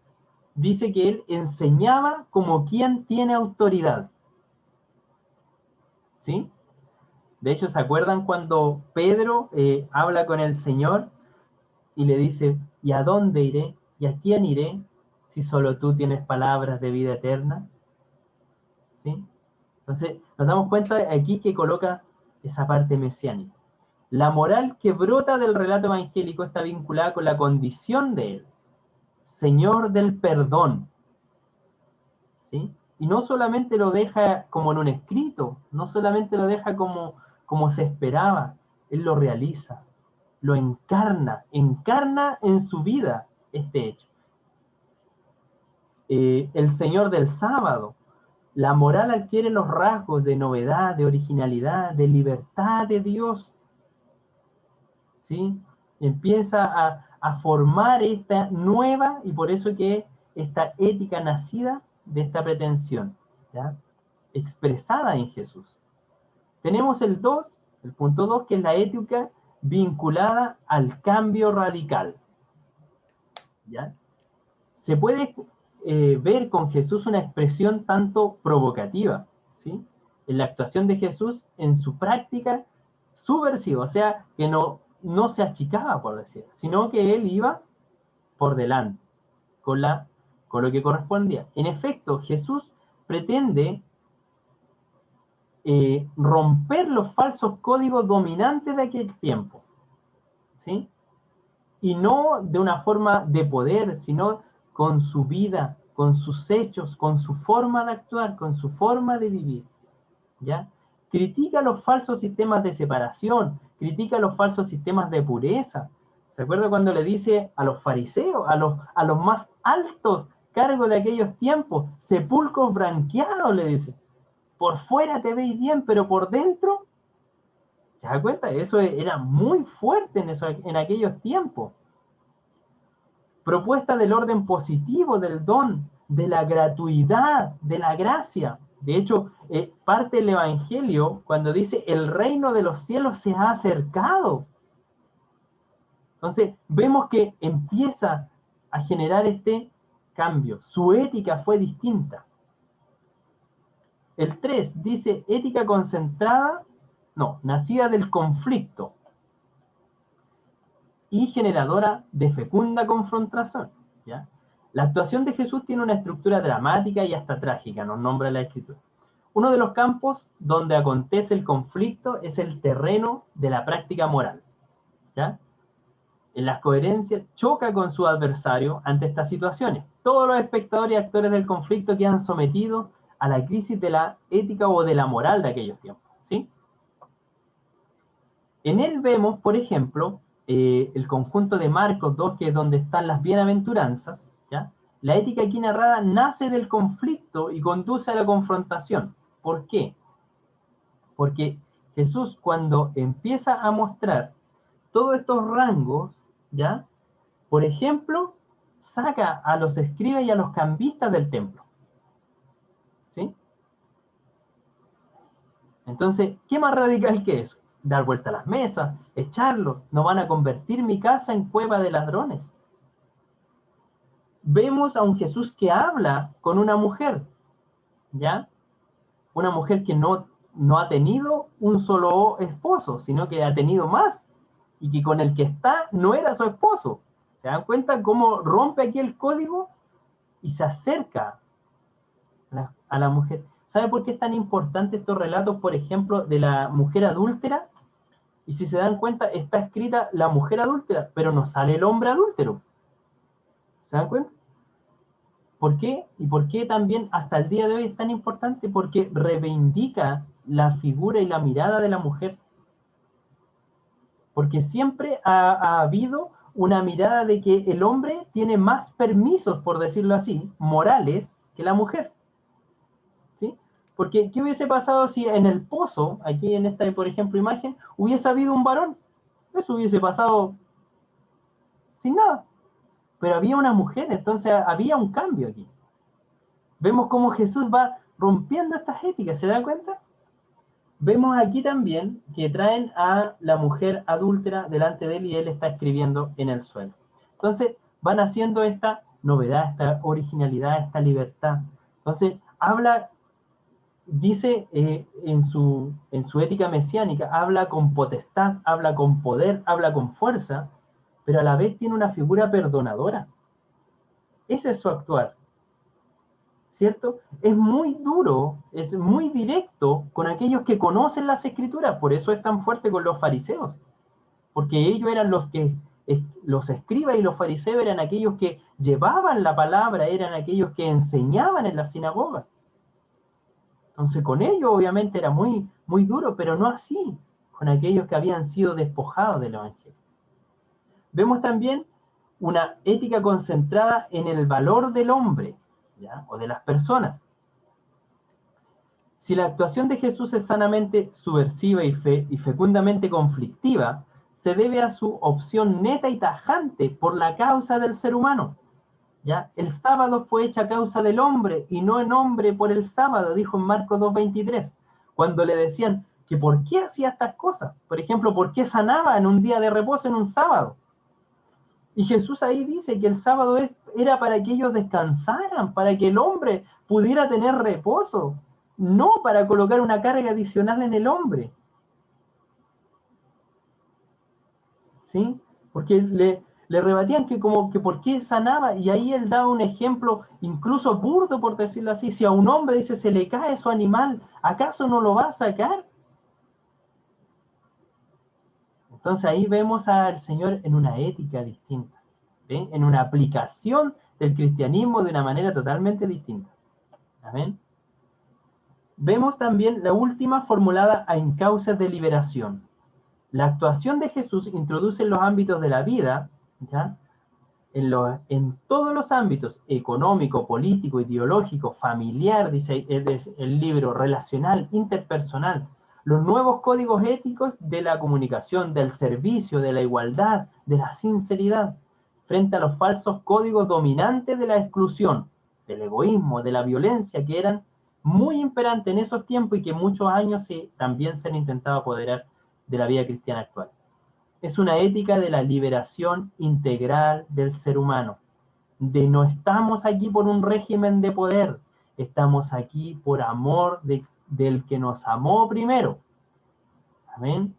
dice que él enseñaba como quien tiene autoridad, ¿sí? De hecho, ¿se acuerdan cuando Pedro habla con el Señor y le dice, ¿y a dónde iré? ¿Y a quién iré? Si solo tú tienes palabras de vida eterna, ¿sí? Entonces, nos damos cuenta aquí que coloca esa parte mesiánica. La moral que brota del relato evangélico está vinculada con la condición de él, Señor del perdón. ¿Sí? Y no solamente lo deja como en un escrito, no solamente lo deja como se esperaba, él lo realiza, lo encarna en su vida este hecho. El Señor del sábado, la moral adquiere los rasgos de novedad, de originalidad, de libertad de Dios. ¿Sí? Empieza a formar esta nueva, y por eso que esta ética nacida de esta pretensión, ¿ya? Expresada en Jesús. Tenemos el punto 2, que es la ética vinculada al cambio radical. ¿Ya? Se puede ver con Jesús una expresión tanto provocativa, ¿sí? En la actuación de Jesús, en su práctica subversiva, o sea, que no se achicaba, por decir, sino que él iba por delante, con lo que correspondía. En efecto, Jesús pretende romper los falsos códigos dominantes de aquel tiempo, ¿sí? Y no de una forma de poder, sino con su vida, con sus hechos, con su forma de actuar, con su forma de vivir, ¿ya? Critica los falsos sistemas de separación, critica los falsos sistemas de pureza. ¿Se acuerda cuando le dice a los fariseos, a los más altos cargos de aquellos tiempos, sepulcros branqueados, le dice? Por fuera te veis bien, pero por dentro, ¿se da cuenta? Eso era muy fuerte en aquellos tiempos. Propuesta del orden positivo, del don, de la gratuidad, de la gracia. De hecho, parte del Evangelio cuando dice, el reino de los cielos se ha acercado. Entonces, vemos que empieza a generar este cambio. Su ética fue distinta. El 3 dice, ética concentrada, nacida del conflicto y generadora de fecunda confrontación, ¿ya? La actuación de Jesús tiene una estructura dramática y hasta trágica, nos nombra la Escritura. Uno de los campos donde acontece el conflicto es el terreno de la práctica moral, ¿ya? En las coherencias choca con su adversario ante estas situaciones. Todos los espectadores y actores del conflicto quedan sometidos a la crisis de la ética o de la moral de aquellos tiempos, ¿sí? En él vemos, por ejemplo, el conjunto de Marcos 2, que es donde están las bienaventuranzas, ¿ya? La ética aquí narrada nace del conflicto y conduce a la confrontación. ¿Por qué? Porque Jesús, cuando empieza a mostrar todos estos rangos, ¿ya? Por ejemplo, saca a los escribas y a los cambistas del templo, ¿sí? Entonces, ¿qué más radical que eso? Dar vuelta a las mesas, echarlos, no van a convertir mi casa en cueva de ladrones. Vemos a un Jesús que habla con una mujer, ¿ya? Una mujer que no ha tenido un solo esposo, sino que ha tenido más, y que con el que está no era su esposo. ¿Se dan cuenta cómo rompe aquí el código y se acerca a la mujer? ¿Sabe por qué es tan importante estos relatos, por ejemplo, de la mujer adúltera? Y si se dan cuenta, está escrita la mujer adúltera, pero no sale el hombre adúltero. ¿Se dan cuenta? ¿Por qué? ¿Y por qué también hasta el día de hoy es tan importante? Porque reivindica la figura y la mirada de la mujer. Porque siempre ha habido una mirada de que el hombre tiene más permisos, por decirlo así, morales, que la mujer. ¿Sí? Porque, ¿qué hubiese pasado si en el pozo, aquí en esta, por ejemplo, imagen, hubiese habido un varón? Eso hubiese pasado sin nada. Pero había una mujer, entonces había un cambio aquí. Vemos cómo Jesús va rompiendo estas éticas, ¿se da cuenta? Vemos aquí también que traen a la mujer adúltera delante de él y él está escribiendo en el suelo. Entonces van haciendo esta novedad, esta originalidad, esta libertad. Entonces habla, dice en su ética mesiánica, habla con potestad, habla con poder, habla con fuerza, pero a la vez tiene una figura perdonadora. Ese es su actuar. ¿cierto? Es muy duro, es muy directo con aquellos que conocen las Escrituras, por eso es tan fuerte con los fariseos, porque ellos eran los escribas y los fariseos eran aquellos que llevaban la palabra, eran aquellos que enseñaban en la sinagoga. Entonces con ellos obviamente era muy, muy duro, pero no así con aquellos que habían sido despojados del Evangelio. Vemos también una ética concentrada en el valor del hombre, ¿ya? O de las personas. Si la actuación de Jesús es sanamente subversiva y fecundamente conflictiva, se debe a su opción neta y tajante por la causa del ser humano. ¿Ya? El sábado fue hecha a causa del hombre y no en hombre por el sábado, dijo en Marcos 2:23, cuando le decían que por qué hacía estas cosas. Por ejemplo, ¿por qué sanaba en un día de reposo en un sábado? Y Jesús ahí dice que el sábado era para que ellos descansaran, para que el hombre pudiera tener reposo, no para colocar una carga adicional en el hombre. ¿Sí? Porque le rebatían que como que por qué sanaba, y ahí él daba un ejemplo incluso burdo, por decirlo así. Si a un hombre dice se le cae su animal, ¿acaso no lo va a sacar? Entonces ahí vemos al Señor en una ética distinta, ¿ven? En una aplicación del cristianismo de una manera totalmente distinta. ¿Amén? Vemos también la última formulada en causas de liberación. La actuación de Jesús introduce en los ámbitos de la vida, ¿ya? En todos los ámbitos, económico, político, ideológico, familiar, dice el libro, relacional, interpersonal, los nuevos códigos éticos de la comunicación, del servicio, de la igualdad, de la sinceridad, frente a los falsos códigos dominantes de la exclusión, del egoísmo, de la violencia, que eran muy imperantes en esos tiempos y que muchos años también se han intentado apoderar de la vida cristiana actual. Es una ética de la liberación integral del ser humano. De no estamos aquí por un régimen de poder, estamos aquí por amor del que nos amó primero. Amén.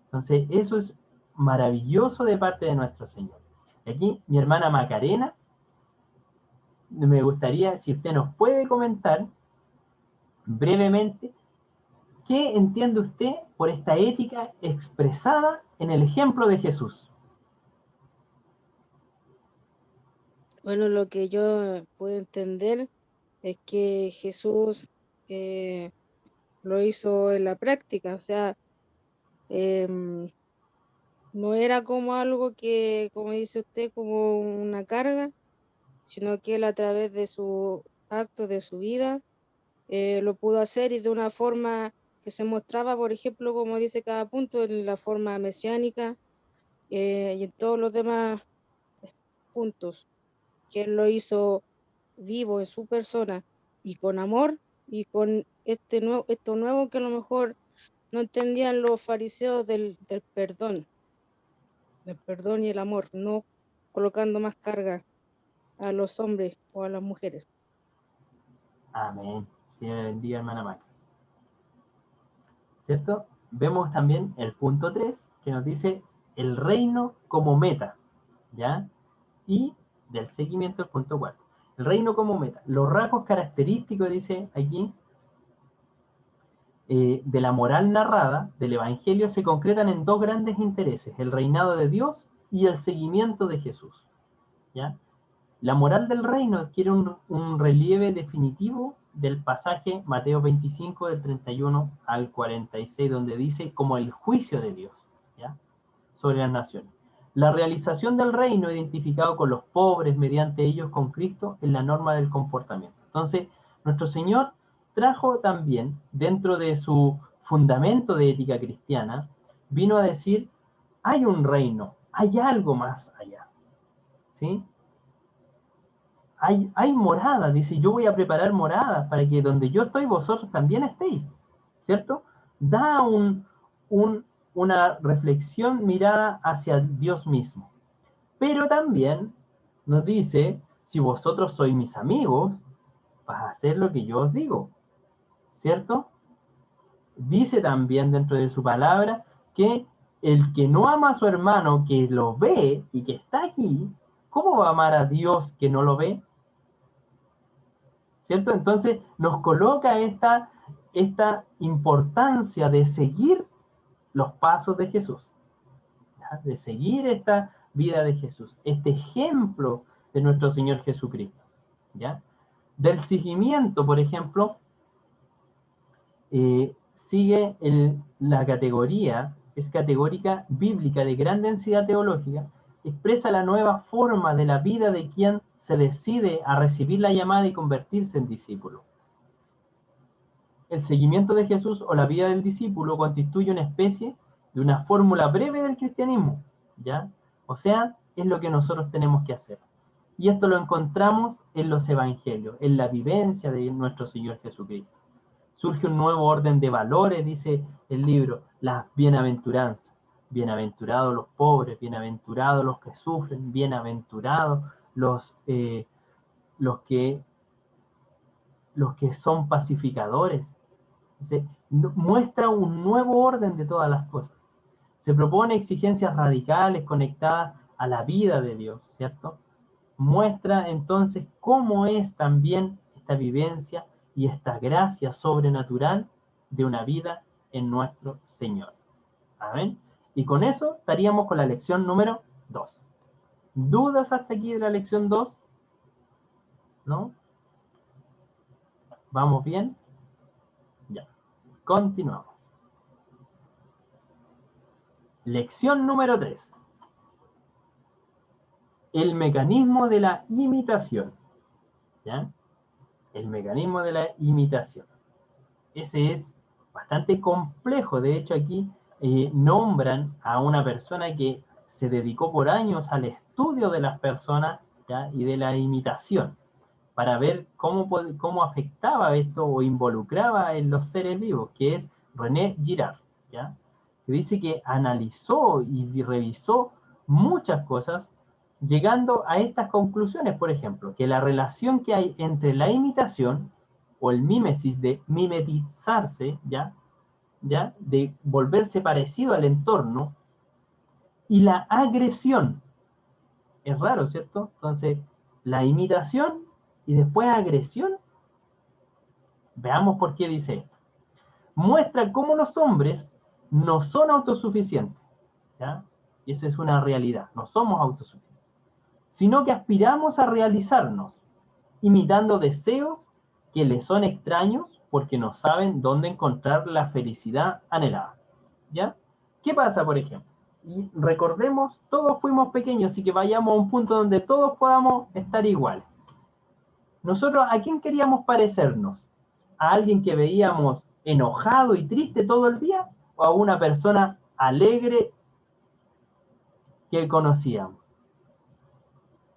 Entonces, eso es maravilloso de parte de nuestro Señor. Aquí, mi hermana Macarena, me gustaría, si usted nos puede comentar brevemente, ¿qué entiende usted por esta ética expresada en el ejemplo de Jesús? Bueno, lo que yo puedo entender es que Jesús lo hizo en la práctica, o sea, no era como algo que, como dice usted, como una carga, sino que él a través de su acto, de su vida, lo pudo hacer y de una forma que se mostraba, por ejemplo, como dice cada punto, en la forma mesiánica y en todos los demás puntos, que él lo hizo vivo en su persona y con amor y con esto nuevo que a lo mejor no entendían los fariseos del perdón y el amor, no colocando más carga a los hombres o a las mujeres. Amén. Señor le bendiga, hermana Maca. ¿Cierto? Vemos también el punto 3, que nos dice el reino como meta, ¿ya? Y del seguimiento el punto 4. El reino como meta. Los rasgos característicos, dice aquí, de la moral narrada del Evangelio se concretan en dos grandes intereses, el reinado de Dios y el seguimiento de Jesús, ¿ya? La moral del reino adquiere un relieve definitivo del pasaje Mateo 25 del 31 al 46, donde dice como el juicio de Dios, ¿ya? Sobre las naciones. La realización del reino identificado con los pobres mediante ellos con Cristo en la norma del comportamiento. Entonces, nuestro Señor trajo también, dentro de su fundamento de ética cristiana, vino a decir, hay un reino, hay algo más allá, ¿sí? Hay moradas, dice, yo voy a preparar moradas para que donde yo estoy vosotros también estéis, ¿cierto? Da una reflexión mirada hacia Dios mismo. Pero también nos dice, si vosotros sois mis amigos, vas a hacer lo que yo os digo, ¿cierto? Dice también dentro de su palabra que el que no ama a su hermano, que lo ve y que está aquí, ¿cómo va a amar a Dios que no lo ve? ¿cierto? Entonces nos coloca esta importancia de seguir los pasos de Jesús, ¿ya? De seguir esta vida de Jesús, este ejemplo de nuestro Señor Jesucristo, ¿ya? Del seguimiento, por ejemplo, sigue la categoría, es categórica bíblica de gran densidad teológica, expresa la nueva forma de la vida de quien se decide a recibir la llamada y convertirse en discípulo. El seguimiento de Jesús o la vida del discípulo constituye una especie de una fórmula breve del cristianismo, ¿ya? O sea, es lo que nosotros tenemos que hacer. Y esto lo encontramos en los evangelios, en la vivencia de nuestro Señor Jesucristo. Surge un nuevo orden de valores, dice el libro, las bienaventuranzas. Bienaventurados los pobres, bienaventurados los que sufren, bienaventurados los que son pacificadores. Muestra un nuevo orden de todas las cosas. Se propone exigencias radicales conectadas a la vida de Dios, ¿cierto? Muestra entonces cómo es también esta vivencia y esta gracia sobrenatural de una vida en nuestro Señor. Amén. Y con eso estaríamos con la lección número 2. ¿Dudas hasta aquí de la lección 2? ¿No? ¿Vamos bien? Ya. Continuamos. Lección número 3. El mecanismo de la imitación. ¿Ya? El mecanismo de la imitación. Ese es bastante complejo. De hecho, aquí nombran a una persona que se dedicó por años al estudio de las personas, ¿ya? Y de la imitación, para ver cómo afectaba esto o involucraba en los seres vivos, que es René Girard, ¿ya? Que dice que analizó y revisó muchas cosas, llegando a estas conclusiones, por ejemplo, que la relación que hay entre la imitación o el mímesis, de mimetizarse, ¿ya? De volverse parecido al entorno, y la agresión. Es raro, ¿cierto? Entonces, la imitación y después agresión. Veamos por qué dice esto. Muestra cómo los hombres no son autosuficientes, ¿ya? Y esa es una realidad, no somos autosuficientes, sino que aspiramos a realizarnos, imitando deseos que les son extraños porque no saben dónde encontrar la felicidad anhelada, ¿ya? ¿Qué pasa, por ejemplo? Y recordemos, todos fuimos pequeños, así que vayamos a un punto donde todos podamos estar iguales. Nosotros, ¿a quién queríamos parecernos? ¿A alguien que veíamos enojado y triste todo el día? ¿O a una persona alegre que conocíamos?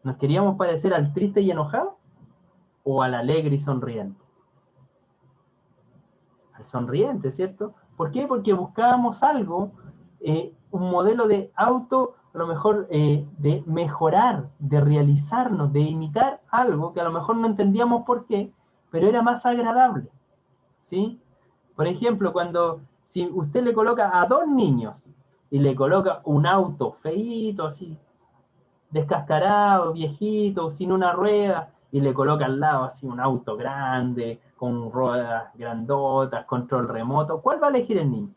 ¿Nos queríamos parecer al triste y enojado? ¿O al alegre y sonriente? Al sonriente, ¿cierto? ¿Por qué? Porque buscábamos algo, un modelo de a lo mejor de mejorar, de realizarnos, de imitar algo que a lo mejor no entendíamos por qué, pero era más agradable, ¿sí? Por ejemplo, si usted le coloca a 2 niños y le coloca un auto feíto, así, descascarado, viejito, sin una rueda, y le coloca al lado así un auto grande, con ruedas grandotas, control remoto, ¿cuál va a elegir el niño?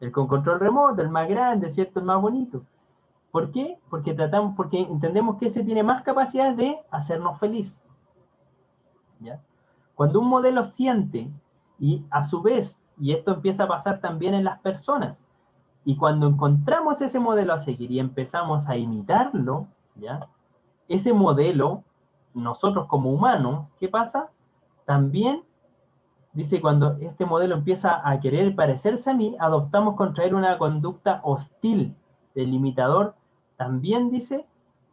El con control remoto, el más grande, ¿cierto? El más bonito. ¿Por qué? Porque entendemos que ese tiene más capacidad de hacernos feliz, ¿ya? Cuando un modelo siente, y a su vez, y esto empieza a pasar también en las personas, y cuando encontramos ese modelo a seguir y empezamos a imitarlo, ¿ya? Ese modelo, nosotros como humanos, ¿qué pasa? También, dice, cuando este modelo empieza a querer parecerse a mí, adoptamos contra él una conducta hostil del imitador, también dice,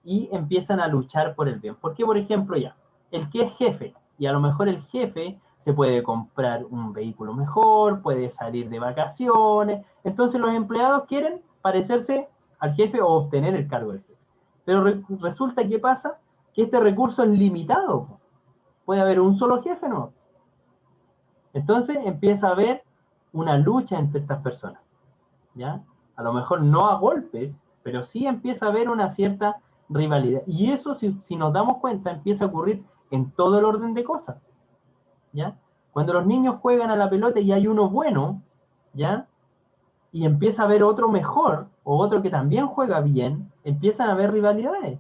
y empiezan a luchar por el bien. Porque, por ejemplo, ya, el que es jefe, y a lo mejor el jefe se puede comprar un vehículo mejor, puede salir de vacaciones, entonces los empleados quieren parecerse al jefe o obtener el cargo del jefe. Pero resulta que pasa que este recurso es limitado. Puede haber un solo jefe, ¿no? Entonces empieza a haber una lucha entre estas personas, ¿ya? A lo mejor no a golpes, pero sí empieza a haber una cierta rivalidad. Y eso, si nos damos cuenta, empieza a ocurrir en todo el orden de cosas, ¿ya? Cuando los niños juegan a la pelota y hay uno bueno, ¿ya? Y empieza a haber otro mejor, o otro que también juega bien, empiezan a haber rivalidades.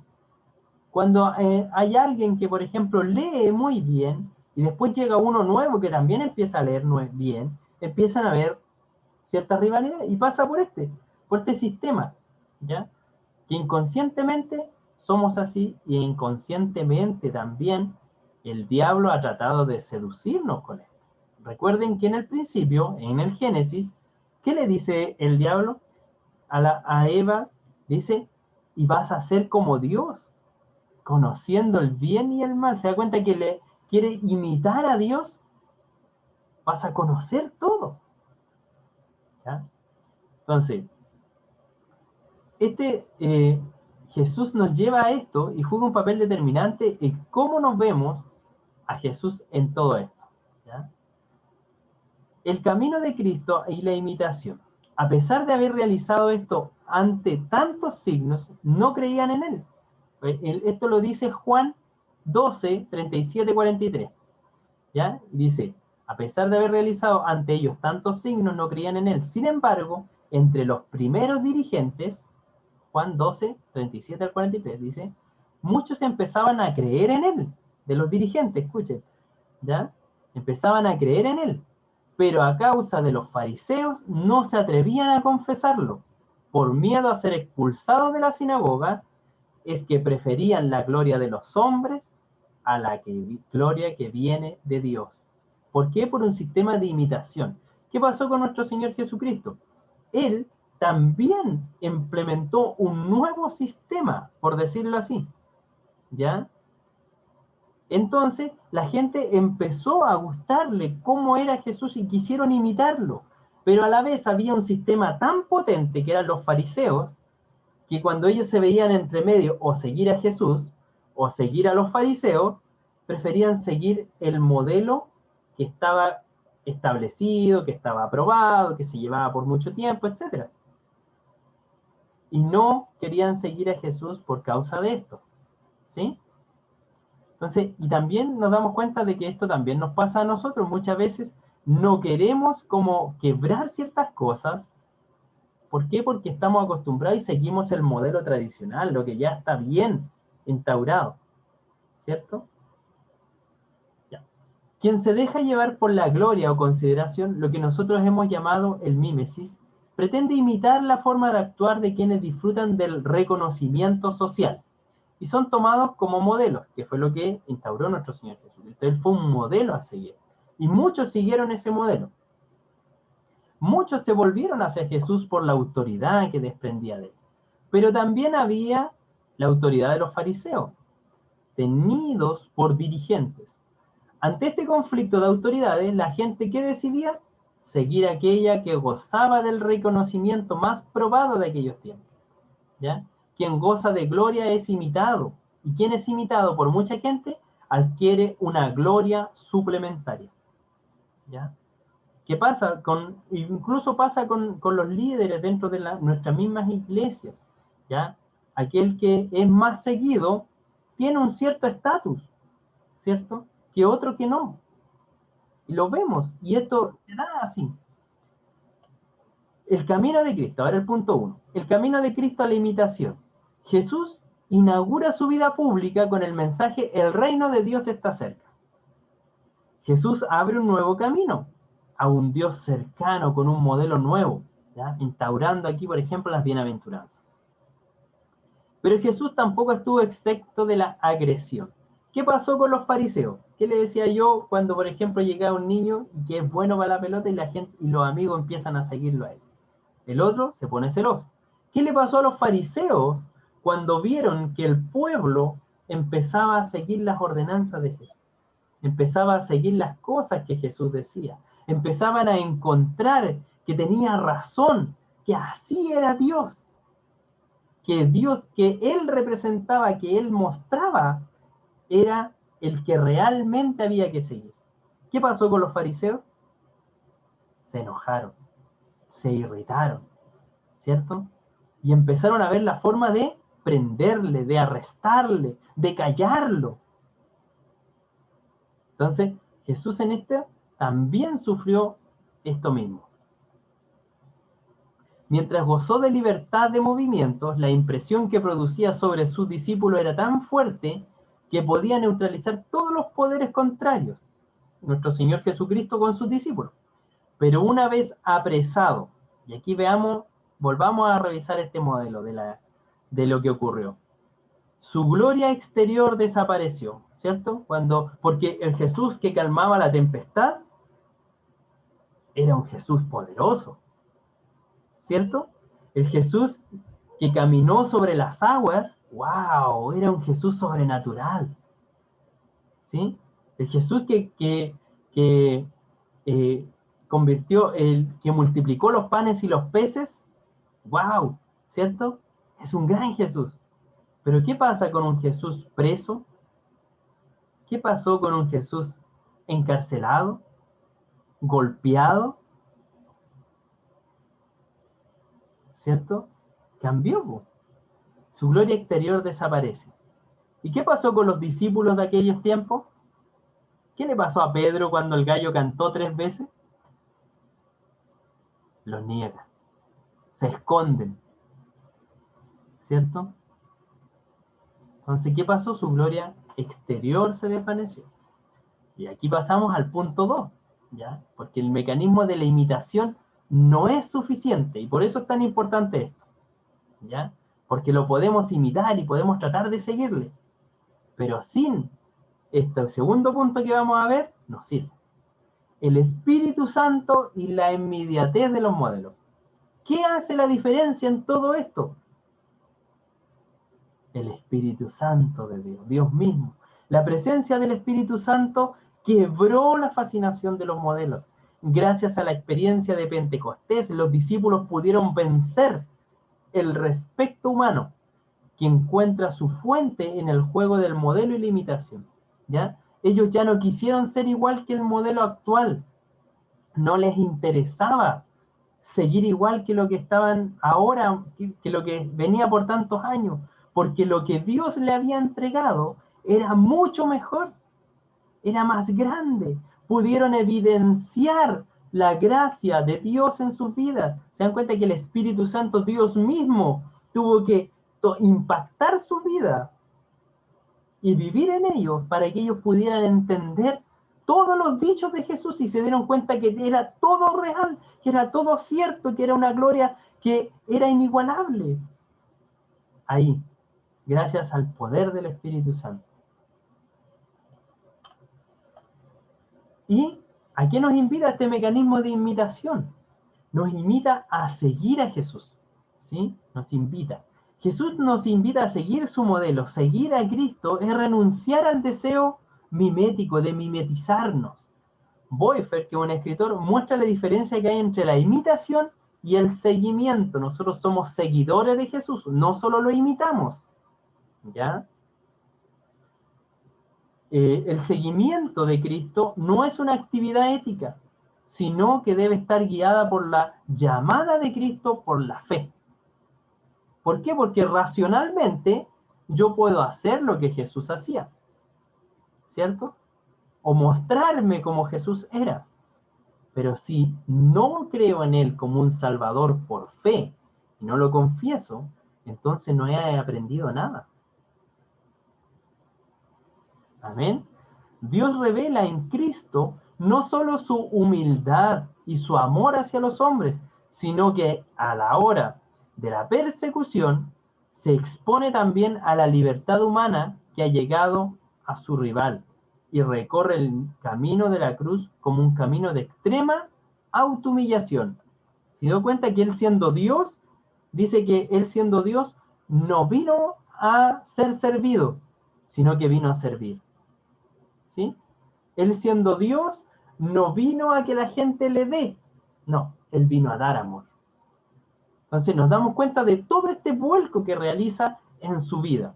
Cuando hay alguien que, por ejemplo, lee muy bien, y después llega uno nuevo que también empieza a leer bien, empiezan a haber ciertas rivalidades, y pasa por este sistema, ¿ya? Que inconscientemente somos así, y inconscientemente también el diablo ha tratado de seducirnos con esto. Recuerden que en el principio, en el Génesis, ¿qué le dice el diablo? A Eva, dice, y vas a ser como Dios, conociendo el bien y el mal. ¿Se da cuenta que le quiere imitar a Dios? Vas a conocer todo, ¿ya? Entonces, Jesús nos lleva a esto y juega un papel determinante en cómo nos vemos a Jesús en todo esto, ¿ya? El camino de Cristo y la imitación. A pesar de haber realizado esto ante tantos signos, no creían en él. Esto lo dice Juan 12, 37, 43. ¿Ya? Dice, a pesar de haber realizado ante ellos tantos signos, no creían en él. Sin embargo, entre los primeros dirigentes, Juan 12, 37 al 43, dice, muchos empezaban a creer en él, de los dirigentes, escuchen, ¿ya? Empezaban a creer en él, pero a causa de los fariseos no se atrevían a confesarlo, por miedo a ser expulsados de la sinagoga, es que preferían la gloria de los hombres a la gloria que viene de Dios. ¿Por qué? Por un sistema de imitación. ¿Qué pasó con nuestro Señor Jesucristo? Él también implementó un nuevo sistema, por decirlo así, ¿ya? Entonces, la gente empezó a gustarle cómo era Jesús y quisieron imitarlo. Pero a la vez había un sistema tan potente que eran los fariseos, que cuando ellos se veían entre medio o seguir a Jesús o seguir a los fariseos, preferían seguir el modelo que estaba establecido, que estaba aprobado, que se llevaba por mucho tiempo, etc. Y no querían seguir a Jesús por causa de esto, ¿sí? Entonces, y también nos damos cuenta de que esto también nos pasa a nosotros. Muchas veces no queremos como quebrar ciertas cosas. ¿Por qué? Porque estamos acostumbrados y seguimos el modelo tradicional, lo que ya está bien instaurado, ¿cierto? Ya. Quien se deja llevar por la gloria o consideración, lo que nosotros hemos llamado el mímesis, pretende imitar la forma de actuar de quienes disfrutan del reconocimiento social y son tomados como modelos, que fue lo que instauró nuestro Señor Jesucristo. Él fue un modelo a seguir y muchos siguieron ese modelo. Muchos se volvieron hacia Jesús por la autoridad que desprendía de él. Pero también había la autoridad de los fariseos, tenidos por dirigentes. Ante este conflicto de autoridades, la gente que decidía seguir aquella que gozaba del reconocimiento más probado de aquellos tiempos, ¿ya? Quien goza de gloria es imitado, y quien es imitado por mucha gente adquiere una gloria suplementaria, ¿ya? ¿Qué pasa? Incluso pasa con los líderes dentro de nuestras mismas iglesias, ¿ya? Aquel que es más seguido tiene un cierto estatus, ¿cierto? Que otro que no. Y lo vemos, y esto se da así. El camino de Cristo, ahora el punto 1. El camino de Cristo a la imitación. Jesús inaugura su vida pública con el mensaje: el reino de Dios está cerca. Jesús abre un nuevo camino a un Dios cercano con un modelo nuevo, ¿ya? Instaurando aquí, por ejemplo, las bienaventuranzas. Pero Jesús tampoco estuvo exento de la agresión. ¿Qué pasó con los fariseos? ¿Qué le decía yo cuando, por ejemplo, llegaba un niño y que es bueno para la pelota y la gente y los amigos empiezan a seguirlo a él? El otro se pone celoso. ¿Qué le pasó a los fariseos cuando vieron que el pueblo empezaba a seguir las ordenanzas de Jesús? Empezaba a seguir las cosas que Jesús decía. Empezaban a encontrar que tenía razón, que así era Dios. Que Dios que Él representaba, que Él mostraba, era el que realmente había que seguir. ¿Qué pasó con los fariseos? Se enojaron, se irritaron, ¿cierto? Y empezaron a ver la forma de prenderle, de arrestarle, de callarlo. Entonces, Jesús en este también sufrió esto mismo. Mientras gozó de libertad de movimientos, la impresión que producía sobre sus discípulos era tan fuerte que podía neutralizar todos los poderes contrarios, nuestro Señor Jesucristo con sus discípulos. Pero una vez apresado, y aquí volvamos a revisar este modelo de lo que ocurrió. Su gloria exterior desapareció, ¿cierto? Porque el Jesús que calmaba la tempestad era un Jesús poderoso, ¿cierto? El Jesús que caminó sobre las aguas, ¡wow! Era un Jesús sobrenatural, ¿sí? El Jesús que multiplicó los panes y los peces, ¡wow! ¿Cierto? Es un gran Jesús. Pero ¿qué pasa con un Jesús preso? ¿Qué pasó con un Jesús encarcelado, golpeado? ¿Cierto? Cambió, po. Su gloria exterior desaparece. ¿Y qué pasó con los discípulos de aquellos tiempos? ¿Qué le pasó a Pedro cuando el gallo cantó 3 veces? Los niega, se esconden, ¿cierto? Entonces, ¿qué pasó? Su gloria exterior se desvaneció. Y aquí pasamos al punto 2, ¿ya? Porque el mecanismo de la imitación no es suficiente, y por eso es tan importante esto, ¿ya? Porque lo podemos imitar y podemos tratar de seguirle, pero sin este segundo punto que vamos a ver, no sirve. El Espíritu Santo y la inmediatez de los modelos. ¿Qué hace la diferencia en todo esto? El Espíritu Santo de Dios, Dios mismo. La presencia del Espíritu Santo quebró la fascinación de los modelos. Gracias a la experiencia de Pentecostés, los discípulos pudieron vencer el respecto humano, que encuentra su fuente en el juego del modelo y la imitación, ¿ya? Ellos ya no quisieron ser igual que el modelo actual. No les interesaba seguir igual que lo que estaban ahora, que lo que venía por tantos años, porque lo que Dios le había entregado era mucho mejor, era más grande. Pudieron evidenciar la gracia de Dios en sus vidas. Se dan cuenta que el Espíritu Santo, Dios mismo, tuvo que impactar su vida y vivir en ellos para que ellos pudieran entender todos los dichos de Jesús y se dieron cuenta que era todo real, que era todo cierto, que era una gloria que era inigualable. Ahí, gracias al poder del Espíritu Santo. ¿Y a qué nos invita este mecanismo de imitación? Nos invita a seguir a Jesús, ¿sí? Nos invita. Jesús nos invita a seguir su modelo. Seguir a Cristo es renunciar al deseo mimético de mimetizarnos. Boyfer, que es un escritor, muestra la diferencia que hay entre la imitación y el seguimiento. Nosotros somos seguidores de Jesús, no solo lo imitamos, ¿ya? El seguimiento de Cristo no es una actividad ética, sino que debe estar guiada por la llamada de Cristo, por la fe. ¿Por qué? Porque racionalmente yo puedo hacer lo que Jesús hacía, ¿cierto? O mostrarme como Jesús era. Pero si no creo en Él como un Salvador por fe y no lo confieso, entonces no he aprendido nada. Amén. Dios revela en Cristo no solo su humildad y su amor hacia los hombres, sino que a la hora de la persecución se expone también a la libertad humana que ha llegado a su rival y recorre el camino de la cruz como un camino de extrema autohumillación. ¿Se dio cuenta que Él siendo Dios, dice que Él siendo Dios no vino a ser servido, sino que vino a servir? ¿Sí? Él siendo Dios no vino a que la gente le dé, no, Él vino a dar amor. Entonces nos damos cuenta de todo este vuelco que realiza en su vida.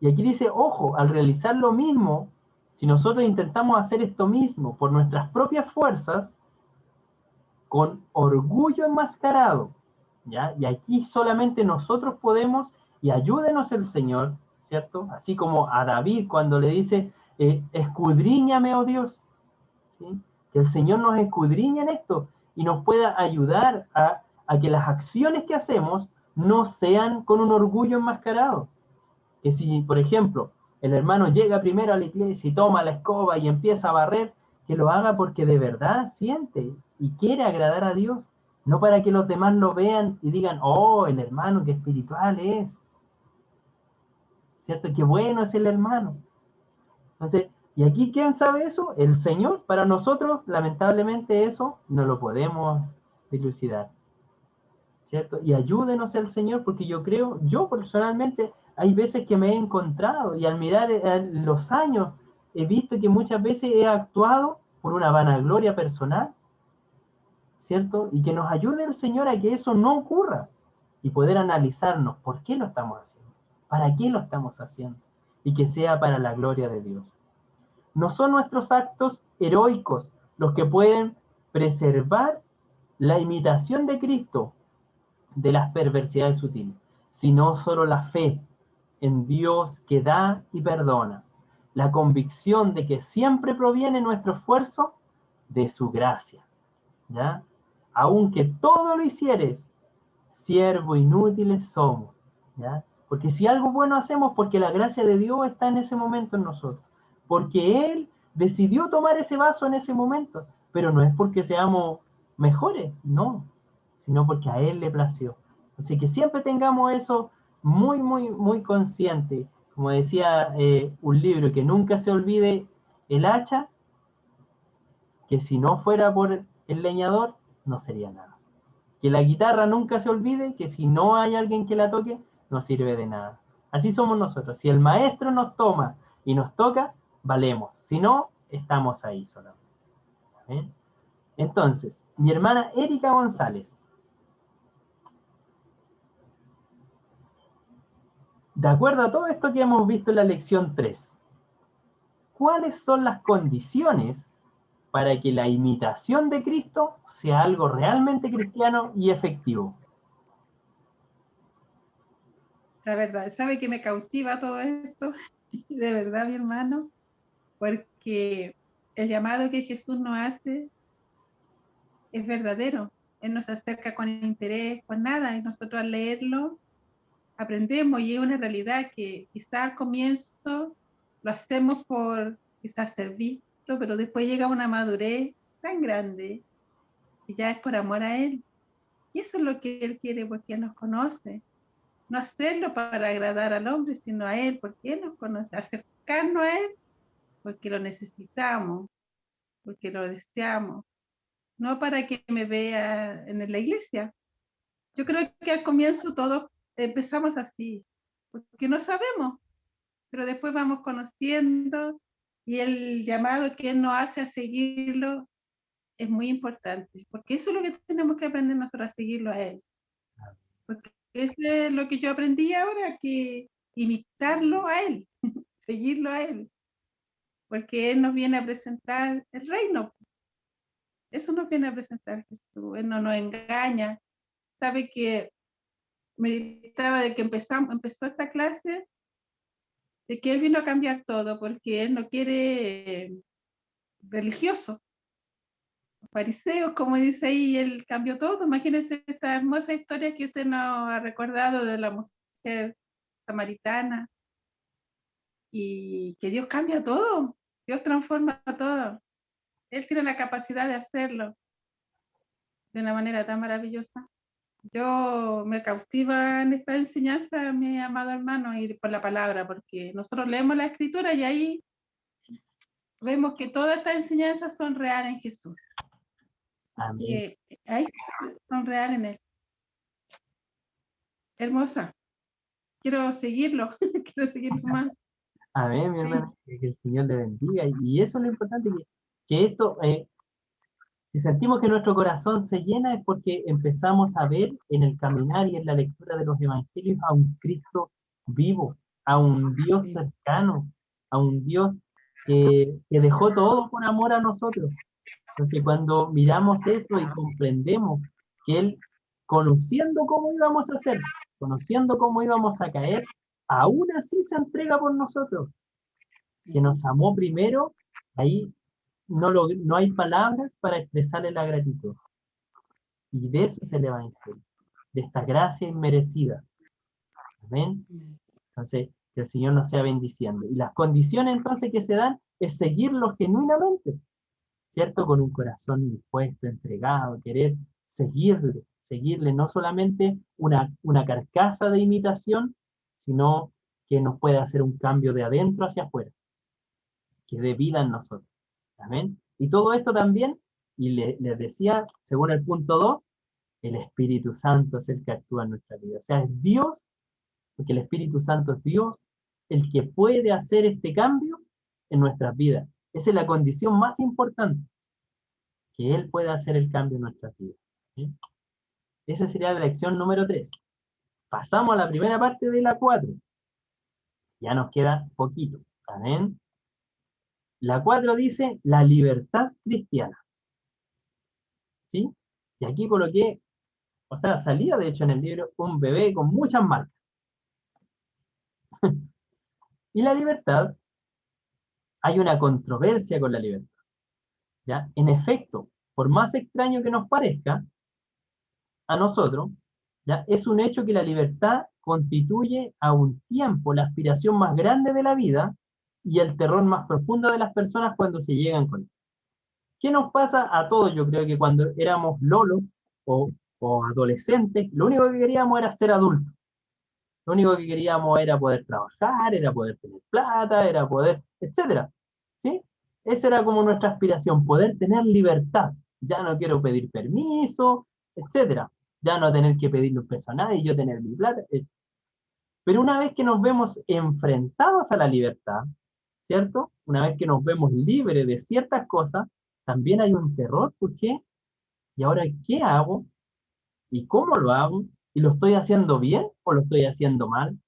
Y aquí dice, ojo, al realizar lo mismo, si nosotros intentamos hacer esto mismo por nuestras propias fuerzas, con orgullo enmascarado, ¿ya? Y aquí solamente nosotros podemos, y ayúdenos el Señor, ¿cierto? Así como a David cuando le dice, escudriñame, oh Dios, ¿sí? Que el Señor nos escudriñe en esto y nos pueda ayudar a que las acciones que hacemos no sean con un orgullo enmascarado. Que si, por ejemplo, el hermano llega primero a la iglesia y toma la escoba y empieza a barrer, que lo haga porque de verdad siente y quiere agradar a Dios, no para que los demás lo vean y digan, oh, el hermano qué espiritual es, ¿cierto? Qué bueno es el hermano. Entonces, ¿y aquí quién sabe eso? El Señor. Para nosotros, lamentablemente, eso no lo podemos dilucidar, ¿cierto? Y ayúdenos el Señor, porque yo creo, yo personalmente, hay veces que me he encontrado y al mirar los años, he visto que muchas veces he actuado por una vanagloria personal, ¿cierto? Y que nos ayude el Señor a que eso no ocurra y poder analizarnos por qué lo estamos haciendo, para qué lo estamos haciendo y que sea para la gloria de Dios. No son nuestros actos heroicos los que pueden preservar la imitación de Cristo de las perversidades sutiles, sino solo la fe en Dios que da y perdona, la convicción de que siempre proviene nuestro esfuerzo de su gracia, ¿ya? Aunque todo lo hicieres, siervo inútiles somos, ¿ya? Porque si algo bueno hacemos, porque la gracia de Dios está en ese momento en nosotros, porque Él decidió tomar ese vaso en ese momento, pero no es porque seamos mejores, no, sino porque a Él le plació. Así que siempre tengamos eso muy, muy, muy consciente. Como decía un libro, que nunca se olvide el hacha, que si no fuera por el leñador, no sería nada. Que la guitarra nunca se olvide que si no hay alguien que la toque, no sirve de nada. Así somos nosotros. Si el maestro nos toma y nos toca, valemos. Si no, estamos ahí solamente. ¿Bien? Entonces, mi hermana Erika González. De acuerdo a todo esto que hemos visto en la lección 3, ¿cuáles son las condiciones para que la imitación de Cristo sea algo realmente cristiano y efectivo? La verdad, ¿sabe que me cautiva todo esto? De verdad, mi hermano, porque el llamado que Jesús nos hace es verdadero. Él nos acerca con interés, con nada, y nosotros al leerlo aprendemos y es una realidad que quizás al comienzo lo hacemos por quizás ser visto, pero después llega una madurez tan grande y ya es por amor a Él. Y eso es lo que Él quiere porque Él nos conoce. No hacerlo para agradar al hombre, sino a Él, porque Él nos conoce. Acercarnos a Él porque lo necesitamos, porque lo deseamos. No para que me vea en la iglesia. Yo creo que al comienzo todos empezamos así, porque no sabemos, pero después vamos conociendo y el llamado que Él nos hace a seguirlo es muy importante, porque eso es lo que tenemos que aprender nosotros, a seguirlo a Él. Porque eso es lo que yo aprendí ahora, que imitarlo a Él, seguirlo a Él, porque Él nos viene a presentar el reino. Eso nos viene a presentar Jesús. Él no nos engaña. Sabe que meditaba de que empezó esta clase, de que Él vino a cambiar todo, porque Él no quiere religiosos, fariseos, como dice ahí, Él cambió todo. Imagínense esta hermosa historia que usted nos ha recordado de la mujer samaritana, y que Dios cambia todo, Dios transforma todo. Él tiene la capacidad de hacerlo de una manera tan maravillosa. Yo me cautiva en esta enseñanza, mi amado hermano, y por la palabra, porque nosotros leemos la escritura y ahí vemos que todas estas enseñanzas son reales en Jesús. Amén. Ahí son reales en Él. Hermosa. Quiero seguirlo, quiero seguirlo más. Amén, mi hermana. Que el Señor le bendiga. Y eso es lo importante, que esto, si sentimos que nuestro corazón se llena, es porque empezamos a ver en el caminar y en la lectura de los evangelios a un Cristo vivo, a un Dios cercano, a un Dios que dejó todo por amor a nosotros. Entonces, cuando miramos eso y comprendemos que Él, conociendo cómo íbamos a hacer, conociendo cómo íbamos a caer, aún así se entrega por nosotros. que nos amó primero, ahí no hay palabras para expresarle la gratitud. Y de eso es el Evangelio, de esta gracia inmerecida. Amén. Entonces, que el Señor nos sea bendiciendo. Y las condiciones entonces que se dan es seguirlo genuinamente, ¿cierto? Con un corazón dispuesto, entregado, querer seguirle, no solamente una carcasa de imitación, sino que nos pueda hacer un cambio de adentro hacia afuera, que dé vida en nosotros. Amén. Y todo esto también, y les decía, según el punto 2, el Espíritu Santo es el que actúa en nuestra vida. O sea, es Dios, porque el Espíritu Santo es Dios, el que puede hacer este cambio en nuestras vidas. Esa es la condición más importante, que Él pueda hacer el cambio en nuestras vidas. ¿Sí? Esa sería la lección número 3. Pasamos a la primera parte de la 4. Ya nos queda poquito. Amén. La 4 dice la libertad cristiana. ¿Sí? Y aquí coloqué, o sea, salía de hecho en el libro un bebé con muchas marcas. Y la libertad, hay una controversia con la libertad. ¿Ya? En efecto, por más extraño que nos parezca a nosotros, ¿ya? Es un hecho que la libertad constituye a un tiempo la aspiración más grande de la vida y el terror más profundo de las personas cuando se llegan con él. ¿Qué nos pasa a todos? Yo creo que cuando éramos lolos o adolescentes, lo único que queríamos era ser adultos. Lo único que queríamos era poder trabajar, era poder tener plata, era poder, etcétera. ¿Sí? Esa era como nuestra aspiración, poder tener libertad. Ya no quiero pedir permiso, etcétera. Ya no tener que pedirle un peso a nadie, yo tener mi plata. Pero una vez que nos vemos enfrentados a la libertad, ¿cierto? Una vez que nos vemos libres de ciertas cosas, también hay un terror. ¿Por qué? ¿Y ahora qué hago? ¿Y cómo lo hago? ¿Y lo estoy haciendo bien o lo estoy haciendo mal?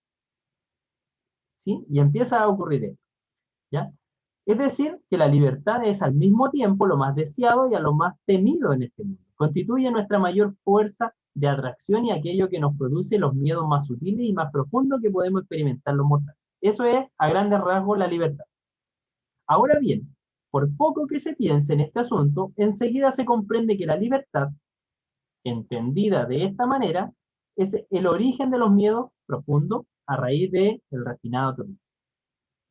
¿Sí? Y empieza a ocurrir esto, ¿ya? Es decir, que la libertad es al mismo tiempo lo más deseado y a lo más temido en este mundo. Constituye nuestra mayor fuerza de atracción y aquello que nos produce los miedos más sutiles y más profundos que podemos experimentar los mortales. Eso es, a grandes rasgos, la libertad. Ahora bien, por poco que se piense en este asunto, enseguida se comprende que la libertad, entendida de esta manera, es el origen de los miedos profundos a raíz del refinado tormento.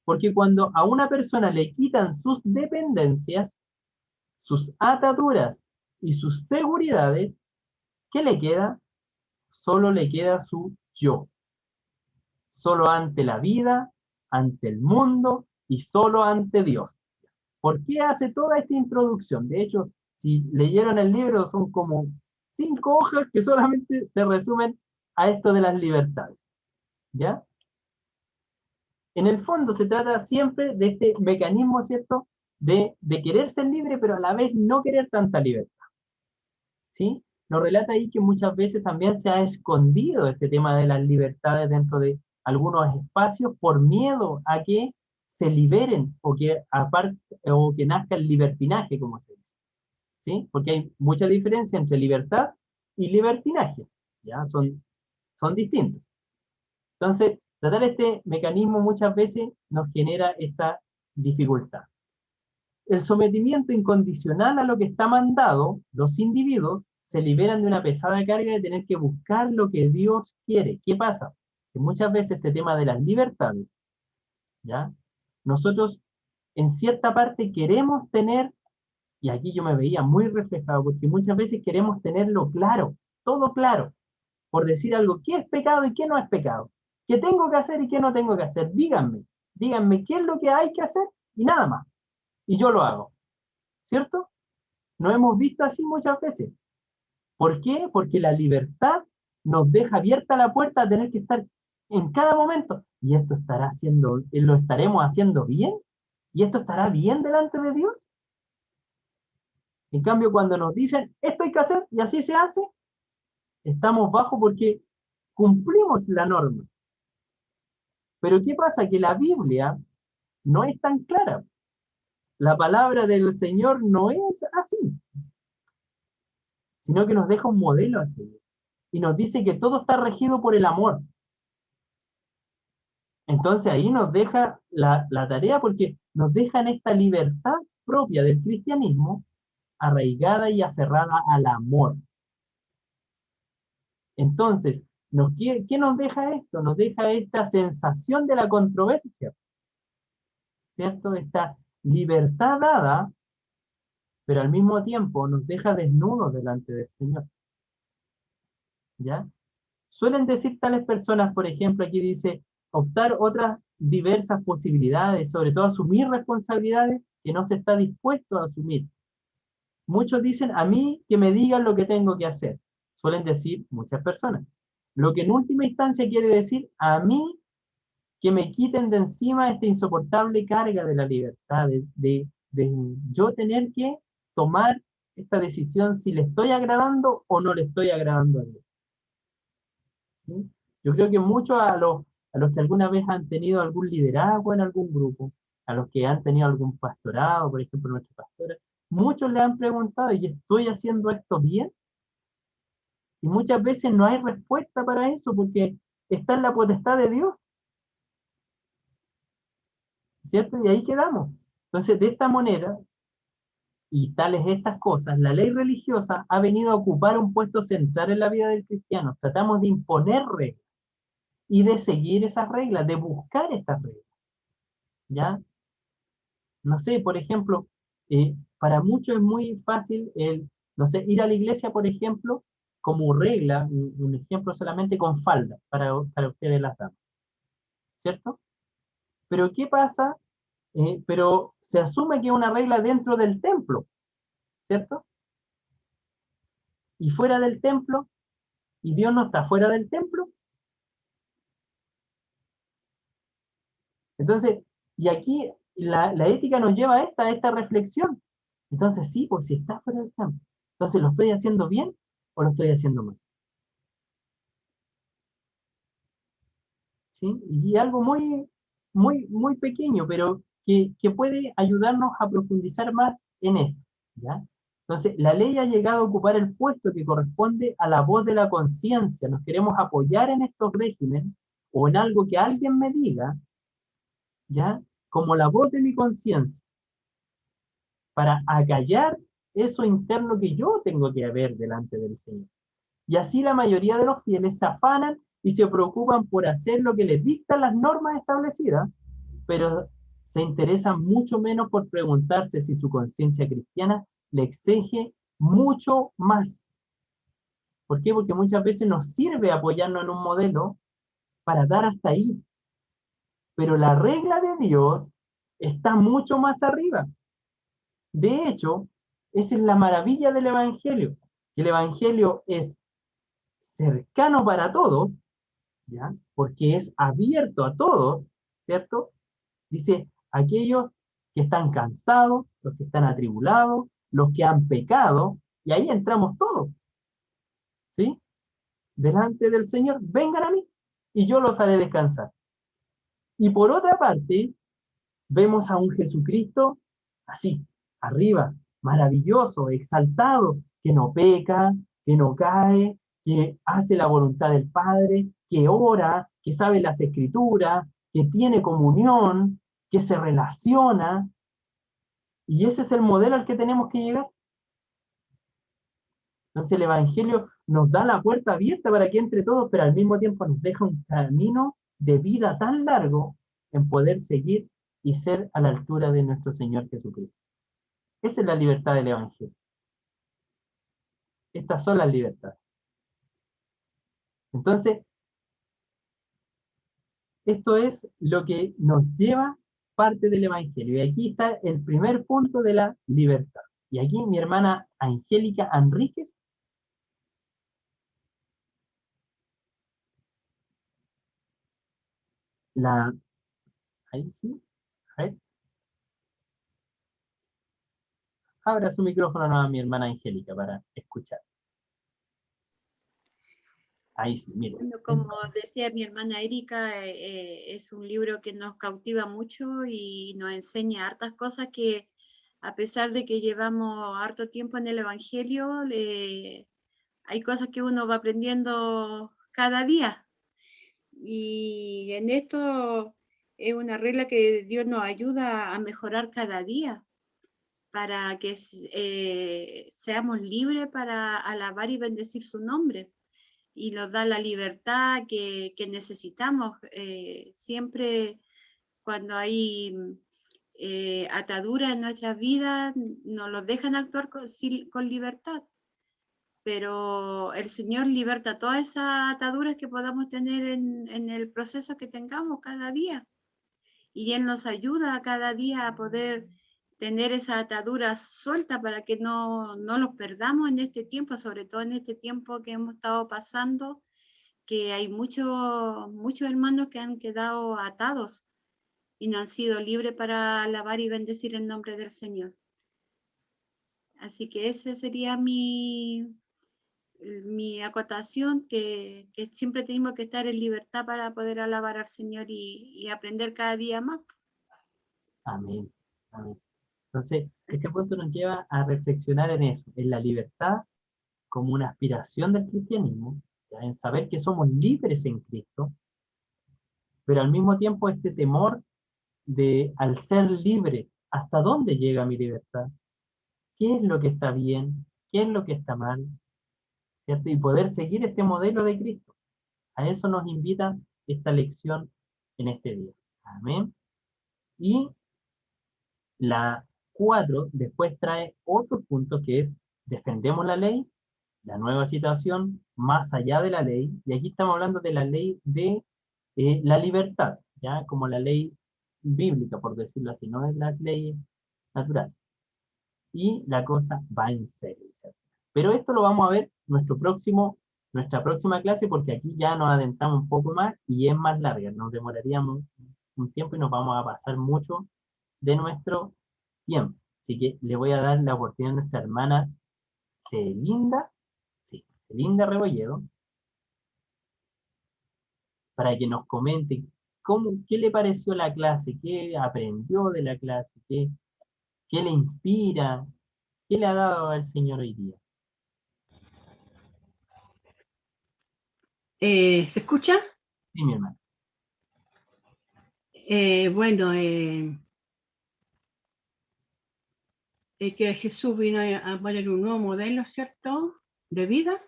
Porque cuando a una persona le quitan sus dependencias, sus ataduras y sus seguridades, ¿qué le queda? Solo le queda su yo. Solo ante la vida, ante el mundo y solo ante Dios. ¿Por qué hace toda esta introducción? De hecho, si leyeron el libro, son como 5 hojas que solamente se resumen a esto de las libertades. ¿Ya? En el fondo se trata siempre de este mecanismo, ¿cierto? De querer ser libre, pero a la vez no querer tanta libertad. ¿Sí? Nos relata ahí que muchas veces también se ha escondido este tema de las libertades dentro de algunos espacios por miedo a que se liberen o que nazca el libertinaje, como se dice. ¿Sí? Porque hay mucha diferencia entre libertad y libertinaje. ¿Ya? Son distintos. Entonces, tratar este mecanismo muchas veces nos genera esta dificultad. El sometimiento incondicional a lo que está mandado, los individuos se liberan de una pesada carga de tener que buscar lo que Dios quiere. ¿Qué pasa? Que muchas veces este tema de las libertades, ¿ya? Nosotros en cierta parte queremos tener, y aquí yo me veía muy reflejado, porque muchas veces queremos tenerlo claro, todo claro, por decir algo, qué es pecado y qué no es pecado, qué tengo que hacer y qué no tengo que hacer. Díganme qué es lo que hay que hacer y nada más. Y yo lo hago. ¿Cierto? Nos hemos visto así muchas veces. ¿Por qué? Porque la libertad nos deja abierta la puerta a tener que estar en cada momento. ¿Y esto lo estaremos haciendo bien? ¿Y esto estará bien delante de Dios? En cambio, cuando nos dicen, esto hay que hacer y así se hace, estamos bajo porque cumplimos la norma. Pero ¿qué pasa? Que la Biblia no es tan clara. La palabra del Señor no es así, sino que nos deja un modelo a seguir. Y nos dice que todo está regido por el amor. Entonces ahí nos deja la tarea, porque nos dejan esta libertad propia del cristianismo, arraigada y aferrada al amor. Entonces, ¿qué nos deja esto? Nos deja esta sensación de la controversia, ¿cierto? Esta libertad dada, pero al mismo tiempo nos deja desnudos delante del Señor. ¿Ya? Suelen decir tales personas, por ejemplo, aquí dice, optar otras diversas posibilidades, sobre todo asumir responsabilidades que no se está dispuesto a asumir. Muchos dicen, a mí que me digan lo que tengo que hacer. Suelen decir muchas personas. Lo que en última instancia quiere decir, a mí que me quiten de encima esta insoportable carga de la libertad, de yo tener que tomar esta decisión si le estoy agradando o no le estoy agradando a Dios. ¿Sí? Yo creo que muchos a los que alguna vez han tenido algún liderazgo en algún grupo, a los que han tenido algún pastorado, por ejemplo, nuestra pastora, muchos le han preguntado, ¿y estoy haciendo esto bien? Y muchas veces no hay respuesta para eso porque está en la potestad de Dios, ¿cierto? Y ahí quedamos. Entonces, de esta manera, y tales estas cosas, la ley religiosa ha venido a ocupar un puesto central en la vida del cristiano. Tratamos de imponer reglas y de seguir esas reglas, de buscar estas reglas, ¿ya? No sé, por ejemplo, para muchos es muy fácil no sé, ir a la iglesia, por ejemplo, como regla, un ejemplo solamente con falda, para ustedes las damas, ¿cierto? Pero ¿qué pasa? Pero se asume que es una regla dentro del templo, ¿cierto? Y fuera del templo, y Dios no está fuera del templo. Entonces, y aquí la ética nos lleva a esta reflexión. Entonces, sí, pues si está fuera del templo, entonces, ¿lo estoy haciendo bien o lo estoy haciendo mal? ¿Sí? Y algo muy pequeño, pero que puede ayudarnos a profundizar más en esto, ¿ya? Entonces, la ley ha llegado a ocupar el puesto que corresponde a la voz de la conciencia. Nos queremos apoyar en estos regímenes o en algo que alguien me diga, ¿ya? Como la voz de mi conciencia, para acallar eso interno que yo tengo que haber delante del Señor. Y así la mayoría de los fieles se afanan y se preocupan por hacer lo que les dictan las normas establecidas, pero se interesan mucho menos por preguntarse si su conciencia cristiana le exige mucho más. ¿Por qué? Porque muchas veces nos sirve apoyarnos en un modelo para dar hasta ahí. Pero la regla de Dios está mucho más arriba. De hecho, esa es la maravilla del Evangelio. El Evangelio es cercano para todos, ¿ya? Porque es abierto a todos, ¿cierto? Dice, aquellos que están cansados, los que están atribulados, los que han pecado, y ahí entramos todos, ¿sí? Delante del Señor, vengan a mí, y yo los haré descansar. Y por otra parte, vemos a un Jesucristo así, arriba, maravilloso, exaltado, que no peca, que no cae, que hace la voluntad del Padre, que ora, que sabe las Escrituras, que tiene comunión, que se relaciona. Y ese es el modelo al que tenemos que llegar. Entonces el Evangelio nos da la puerta abierta para que entre todos, pero al mismo tiempo nos deja un camino de vida tan largo en poder seguir y ser a la altura de nuestro Señor Jesucristo. Esa es la libertad del Evangelio. Estas son las libertades. Entonces, esto es lo que nos lleva parte del Evangelio. Y aquí está el primer punto de la libertad. Y aquí mi hermana Angélica Enríquez ahí sí, a ver. Abra su micrófono a mi hermana Angélica para escuchar. Ahí sí, mire. Bueno, como decía mi hermana Erika, es un libro que nos cautiva mucho y nos enseña hartas cosas que, a pesar de que llevamos harto tiempo en el Evangelio, hay cosas que uno va aprendiendo cada día. Y en esto es una regla que Dios nos ayuda a mejorar cada día para que seamos libres para alabar y bendecir su nombre. Y nos da la libertad que necesitamos. Siempre cuando hay ataduras en nuestras vidas, nos los dejan actuar con libertad. Pero el Señor liberta todas esas ataduras que podamos tener en el proceso que tengamos cada día. Y Él nos ayuda cada día a poder tener esa atadura suelta para que no los perdamos en este tiempo, sobre todo en este tiempo que hemos estado pasando, que hay muchos hermanos que han quedado atados y no han sido libres para alabar y bendecir el nombre del Señor. Así que ese sería mi acotación, que siempre tenemos que estar en libertad para poder alabar al Señor y aprender cada día más. Amén. Amén. Entonces, este punto nos lleva a reflexionar en eso, en la libertad como una aspiración del cristianismo, ¿ya? En saber que somos libres en Cristo, pero al mismo tiempo este temor de, al ser libres, ¿hasta dónde llega mi libertad? ¿Qué es lo que está bien? ¿Qué es lo que está mal? ¿Cierto? Y poder seguir este modelo de Cristo. A eso nos invita esta lección en este día. Amén. Y la 4 después trae otro punto que es defendemos la ley, la nueva situación, más allá de la ley, y aquí estamos hablando de la ley de la libertad, ya como la ley bíblica, por decirlo así, no es la ley natural. Y la cosa va en serio, ¿cierto? Pero esto lo vamos a ver nuestra próxima clase, porque aquí ya nos adentramos un poco más y es más larga, nos demoraríamos un tiempo y nos vamos a pasar mucho de nuestro tiempo. Así que le voy a dar la oportunidad a nuestra hermana Celinda, sí, Celinda Rebolledo, para que nos comente qué le pareció la clase, qué aprendió de la clase, qué le inspira, qué le ha dado al Señor hoy día. ¿Se escucha? Sí, mi hermana. Bueno, que Jesús vino a poner un nuevo modelo, ¿cierto?, de vida.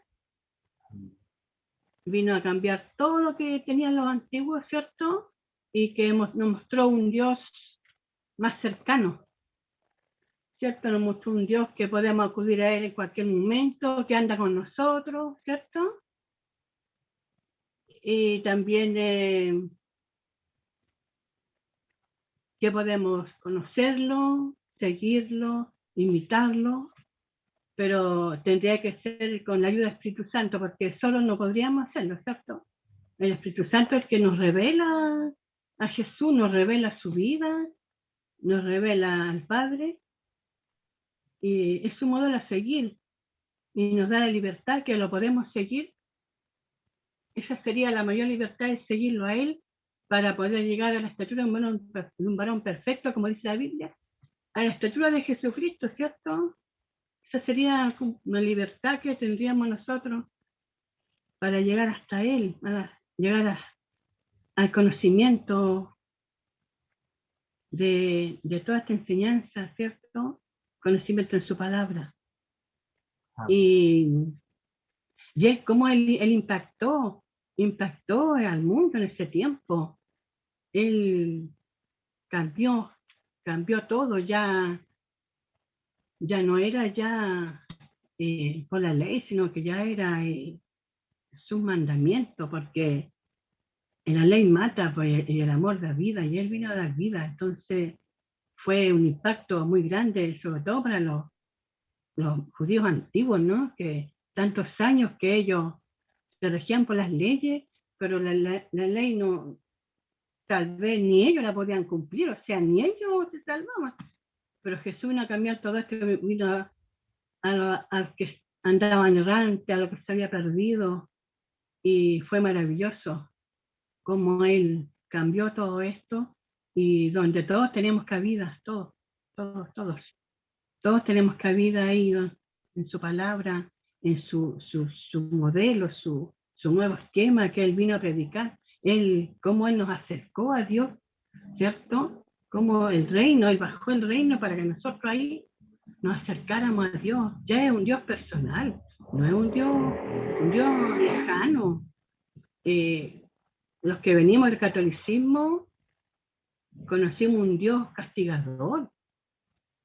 Vino a cambiar todo lo que tenían los antiguos, ¿cierto? Y que nos mostró un Dios más cercano, ¿cierto? Nos mostró un Dios que podemos acudir a Él en cualquier momento, que anda con nosotros, ¿cierto? Y también que podemos conocerlo, seguirlo, imitarlo, pero tendría que ser con la ayuda del Espíritu Santo, porque solo no podríamos hacerlo, ¿cierto? El Espíritu Santo es el que nos revela a Jesús, nos revela su vida, nos revela al Padre, y es su modelo a seguir, y nos da la libertad que lo podemos seguir. Esa sería la mayor libertad, de seguirlo a Él, para poder llegar a la estatura de un varón perfecto, como dice la Biblia, a la estatura de Jesucristo, ¿cierto? Esa sería una libertad que tendríamos nosotros para llegar hasta Él, para llegar al conocimiento de toda esta enseñanza, ¿cierto? Conocimiento en su palabra. Y él, cómo él impactó al mundo en ese tiempo. Él cambió todo, ya no era por la ley, sino que ya era su mandamiento, porque en la ley mata, pues, y el amor da vida, y él vino a dar vida. Entonces fue un impacto muy grande, sobre todo para los judíos antiguos, ¿no? Que tantos años que ellos se regían por las leyes, pero la ley no, tal vez ni ellos la podían cumplir, o sea, ni ellos se salvaban. Pero Jesús vino a cambiar todo esto, vino a que andaban errante, a lo que se había perdido, y fue maravilloso cómo Él cambió todo esto, y donde todos tenemos cabida, todos tenemos cabida ahí en su palabra, en su modelo, su nuevo esquema que Él vino a predicar, cómo Él nos acercó a Dios, ¿cierto? Como el reino, Él bajó el reino para que nosotros ahí nos acercáramos a Dios. Ya es un Dios personal, no es un Dios lejano. Los que venimos del catolicismo conocimos un Dios castigador.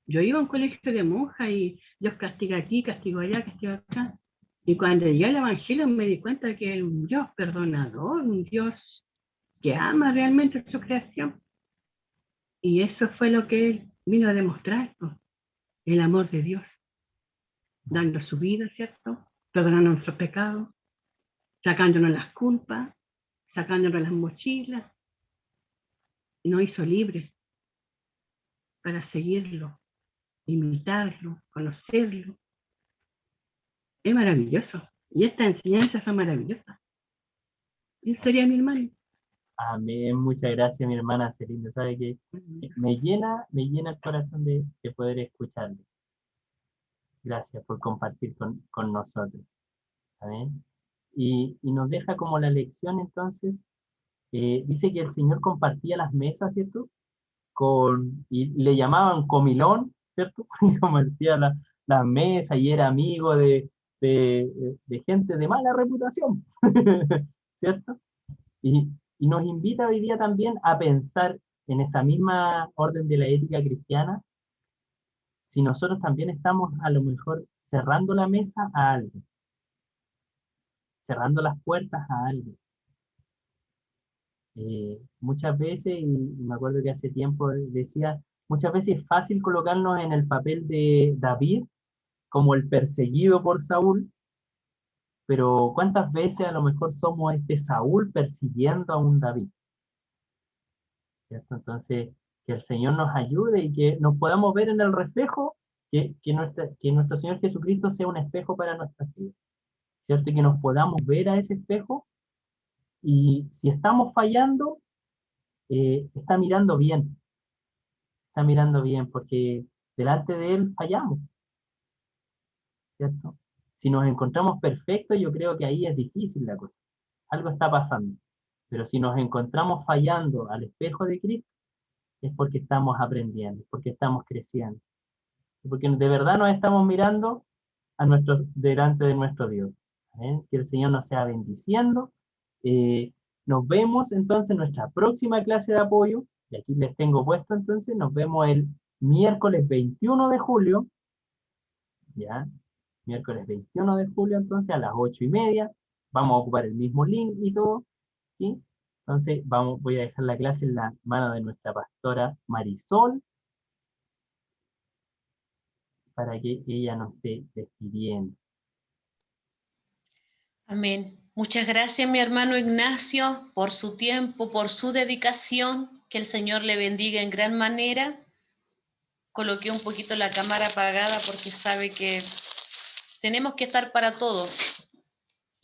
Yo iba a un colegio de monjas y Dios castiga aquí, castigo allá, castigo acá. Y cuando llegué al Evangelio me di cuenta que es un Dios perdonador, un Dios que ama realmente su creación. Y eso fue lo que Él vino a demostrar, pues, el amor de Dios, dando su vida, ¿cierto? Perdonando nuestros pecados, sacándonos las culpas, sacándonos las mochilas. Y nos hizo libres para seguirlo, imitarlo, conocerlo. Es maravilloso. Y esta enseñanza fue maravillosa. Eso sería mi hermano. Amén, muchas gracias, mi hermana Celina. Sabe que me llena el corazón de poder escucharle. Gracias por compartir con nosotros. Amén. Y nos deja como la lección entonces, dice que el Señor compartía las mesas, ¿cierto? Y le llamaban comilón, ¿cierto? Y compartía las mesas y era amigo de gente de mala reputación, ¿cierto? Y nos invita hoy día también a pensar en esta misma orden de la ética cristiana, si nosotros también estamos a lo mejor cerrando la mesa a algo, cerrando las puertas a algo. Muchas veces, y me acuerdo que hace tiempo decía, muchas veces es fácil colocarnos en el papel de David como el perseguido por Saúl, pero ¿cuántas veces a lo mejor somos este Saúl persiguiendo a un David? ¿Cierto? Entonces, que el Señor nos ayude y que nos podamos ver en el reflejo, que nuestro Señor Jesucristo sea un espejo para nuestras vidas, ¿cierto? Y que nos podamos ver a ese espejo y si estamos fallando, está mirando bien, porque delante de Él fallamos, ¿cierto? Si nos encontramos perfectos, yo creo que ahí es difícil la cosa. Algo está pasando. Pero si nos encontramos fallando al espejo de Cristo, es porque estamos aprendiendo, porque estamos creciendo. Porque de verdad nos estamos mirando delante de nuestro Dios. ¿Eh? Que el Señor nos sea bendiciendo. Nos vemos entonces en nuestra próxima clase de apoyo. Y aquí les tengo puesto entonces, nos vemos el miércoles 21 de julio. ¿Ya? Miércoles 21 de julio entonces a las 8:30. Vamos a ocupar el mismo link y todo. ¿Sí? Entonces voy a dejar la clase en la mano de nuestra pastora Marisol, para que ella nos esté despidiendo. Amén. Muchas gracias, mi hermano Ignacio, por su tiempo, por su dedicación. Que el Señor le bendiga en gran manera. Coloqué un poquito la cámara apagada porque sabe que tenemos que estar para todo.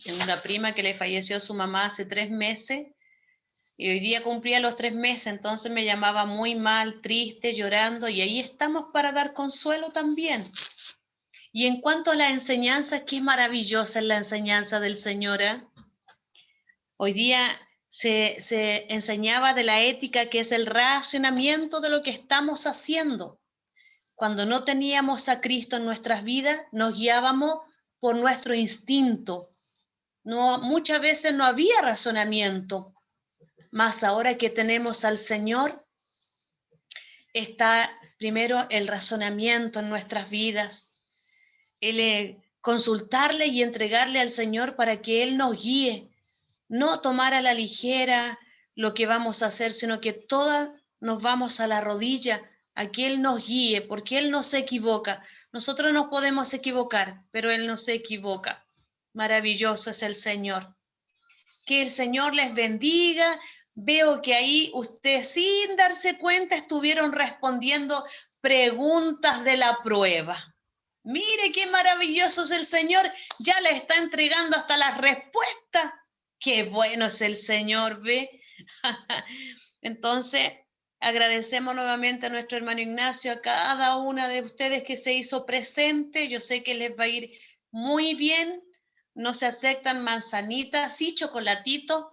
Tengo una prima que le falleció su mamá hace 3 meses y hoy día cumplía los 3 meses, entonces me llamaba muy mal, triste, llorando, y ahí estamos para dar consuelo también. Y en cuanto a la enseñanza, qué maravillosa es la enseñanza del Señor, ¿eh? Hoy día se enseñaba de la ética, que es el racionamiento de lo que estamos haciendo. Cuando no teníamos a Cristo en nuestras vidas, nos guiábamos por nuestro instinto. No, muchas veces no había razonamiento, mas ahora que tenemos al Señor, está primero el razonamiento en nuestras vidas, el consultarle y entregarle al Señor para que Él nos guíe, no tomar a la ligera lo que vamos a hacer, sino que todas nos vamos a la rodilla a que Él nos guíe, porque Él no se equivoca. Nosotros nos podemos equivocar, pero Él no se equivoca. Maravilloso es el Señor. Que el Señor les bendiga. Veo que ahí ustedes, sin darse cuenta, estuvieron respondiendo preguntas de la prueba. Mire qué maravilloso es el Señor. Ya le está entregando hasta las respuestas. Qué bueno es el Señor, ¿ve? Entonces, agradecemos nuevamente a nuestro hermano Ignacio, a cada una de ustedes que se hizo presente. Yo sé que les va a ir muy bien. No se aceptan manzanitas, sí chocolatito.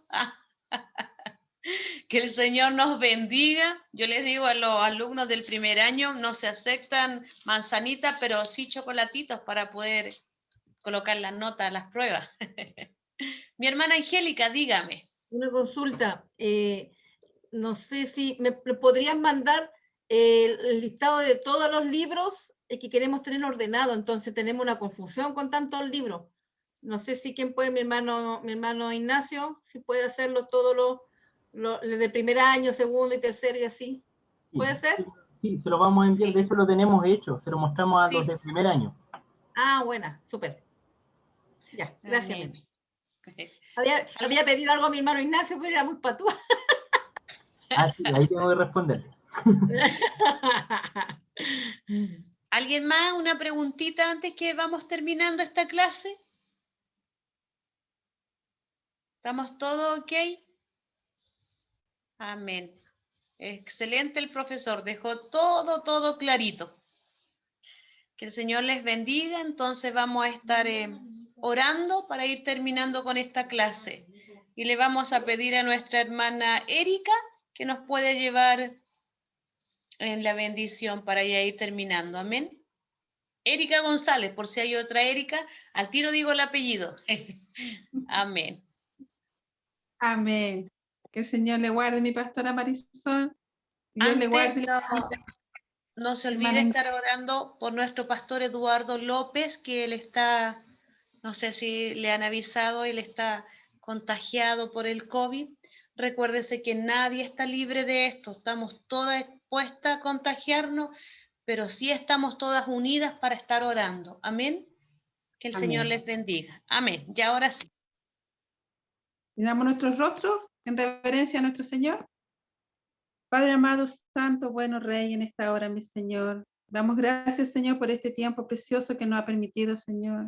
Que el Señor nos bendiga. Yo les digo a los alumnos del primer año, no se aceptan manzanitas, pero sí chocolatitos para poder colocar las notas a las pruebas. Mi hermana Angélica, dígame. Una consulta. No sé si me podrían mandar el listado de todos los libros que queremos tener ordenado. Entonces tenemos una confusión con tantos libros. No sé si quién puede, mi hermano Ignacio, si puede hacerlo todo de primer año, segundo y tercero y así. ¿Puede ser? Sí, se lo vamos a enviar. De hecho, lo tenemos hecho. Se lo mostramos a los de primer año. Ah, buena, súper. Ya, gracias. Amén. Había pedido algo a mi hermano Ignacio, pero era muy patúa. Ah, sí, ahí tengo que responderle. ¿Alguien más? ¿Una preguntita antes que vamos terminando esta clase? ¿Estamos todos ok? Amén. Excelente el profesor, dejó todo clarito. Que el Señor les bendiga, entonces vamos a estar orando para ir terminando con esta clase. Y le vamos a pedir a nuestra hermana Erika que nos puede llevar en la bendición para ya ir terminando. Amén. Erika González, por si hay otra Erika, al tiro digo el apellido. Amén. Amén. Que el Señor le guarde, mi pastora Marisol. Dios le guarde. No se olvide estar orando por nuestro pastor Eduardo López, que él está, no sé si le han avisado, él está contagiado por el COVID. Recuérdese que nadie está libre de esto, estamos todas expuestas a contagiarnos, pero sí estamos todas unidas para estar orando. Amén. Que el Señor les bendiga. Amén. Y ahora sí. Miramos nuestros rostros en reverencia a nuestro Señor. Padre amado, santo, bueno Rey, en esta hora, mi Señor. Damos gracias, Señor, por este tiempo precioso que nos ha permitido, Señor.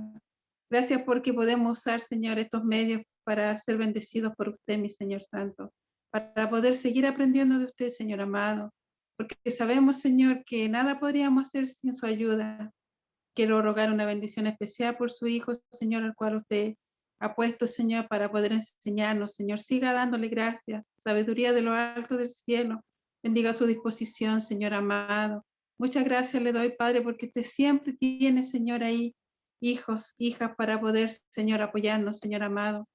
Gracias porque podemos usar, Señor, estos medios para ser bendecidos por usted, mi Señor Santo. Para poder seguir aprendiendo de usted, Señor amado. Porque sabemos, Señor, que nada podríamos hacer sin su ayuda. Quiero rogar una bendición especial por su Hijo, Señor, al cual usted ha puesto, Señor, para poder enseñarnos. Señor, siga dándole gracias, sabiduría de lo alto del cielo. Bendiga su disposición, Señor amado. Muchas gracias le doy, Padre, porque usted siempre tiene, Señor, ahí hijos, hijas, para poder, Señor, apoyarnos, Señor amado.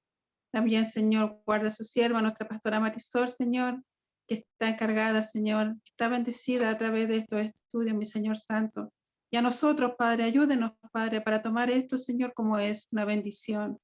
También, Señor, guarda a su sierva, nuestra pastora Marisol, Señor, que está encargada, Señor, está bendecida a través de estos estudios, mi Señor Santo. Y a nosotros, Padre, ayúdenos, Padre, para tomar esto, Señor, como es una bendición.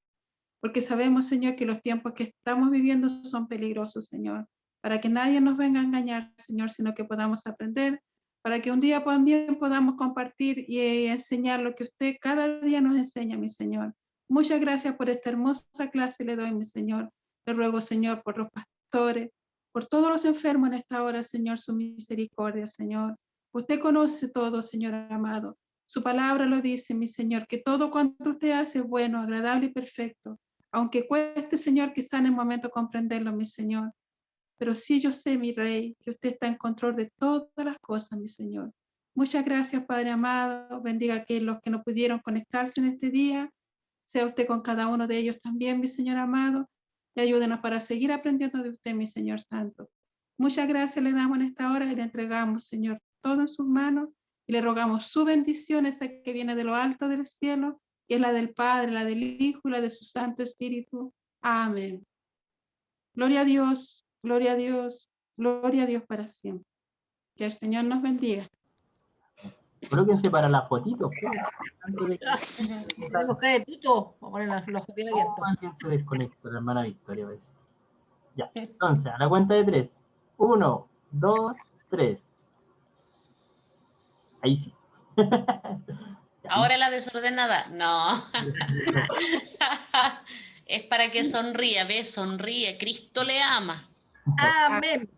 Porque sabemos, Señor, que los tiempos que estamos viviendo son peligrosos, Señor. Para que nadie nos venga a engañar, Señor, sino que podamos aprender. Para que un día también podamos compartir y enseñar lo que usted cada día nos enseña, mi Señor. Muchas gracias por esta hermosa clase, le doy, mi Señor. Le ruego, Señor, por los pastores, por todos los enfermos en esta hora, Señor, su misericordia, Señor. Usted conoce todo, Señor amado. Su palabra lo dice, mi Señor, que todo cuanto usted hace es bueno, agradable y perfecto. Aunque cueste, Señor, quizá en el momento comprenderlo, mi Señor. Pero sí yo sé, mi Rey, que usted está en control de todas las cosas, mi Señor. Muchas gracias, Padre amado. Bendiga a los que no pudieron conectarse en este día. Sea usted con cada uno de ellos también, mi Señor amado. Y ayúdenos para seguir aprendiendo de usted, mi Señor Santo. Muchas gracias le damos en esta hora y le entregamos, Señor, todo en sus manos. Y le rogamos su bendición, esa que viene de lo alto del cielo, y es la del Padre, la del Hijo y la de su Santo Espíritu. Amén. Gloria a Dios, gloria a Dios, gloria a Dios para siempre. Que el Señor nos bendiga. Colóquense para la fotito. Vamos a poner los ojos bien abiertos. Alguien se desconecta, la hermana Victoria. ¿Ves? Ya, entonces, a la cuenta de 3. 1, 2, 3. Ahí sí. Ahora la desordenada. No. Es para que sonría, ¿ves? Sonríe. Cristo le ama. Amén.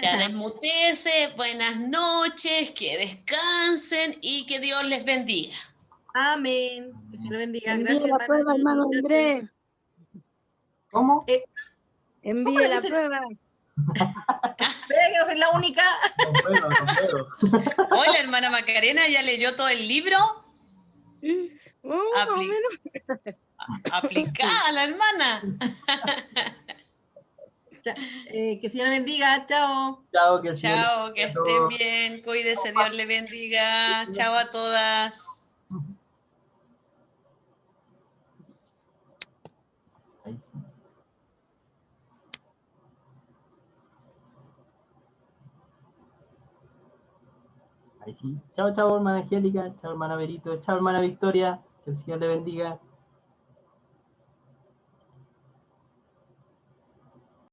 Ya desmutece. Buenas noches. Que descansen y que Dios les bendiga. Amén. Que Dios bendiga. Envíe Gracias, la prueba, hermano Andrés. ¿Cómo? Envíe la prueba. Espera que no soy la única. No puedo. Hola, hermana Macarena, ¿ya leyó todo el libro? Aplicada la hermana. Que el Señor bendiga. Chao. Chao, que el Señor les Chao, que bendiga a estén todos. bien, cuídese, Dios le bendiga. Chao a todas. Ahí sí. Ahí sí. Chao, chao, hermana Angélica. Chao, hermana Berito. Chao, hermana Victoria. Que el Señor le bendiga.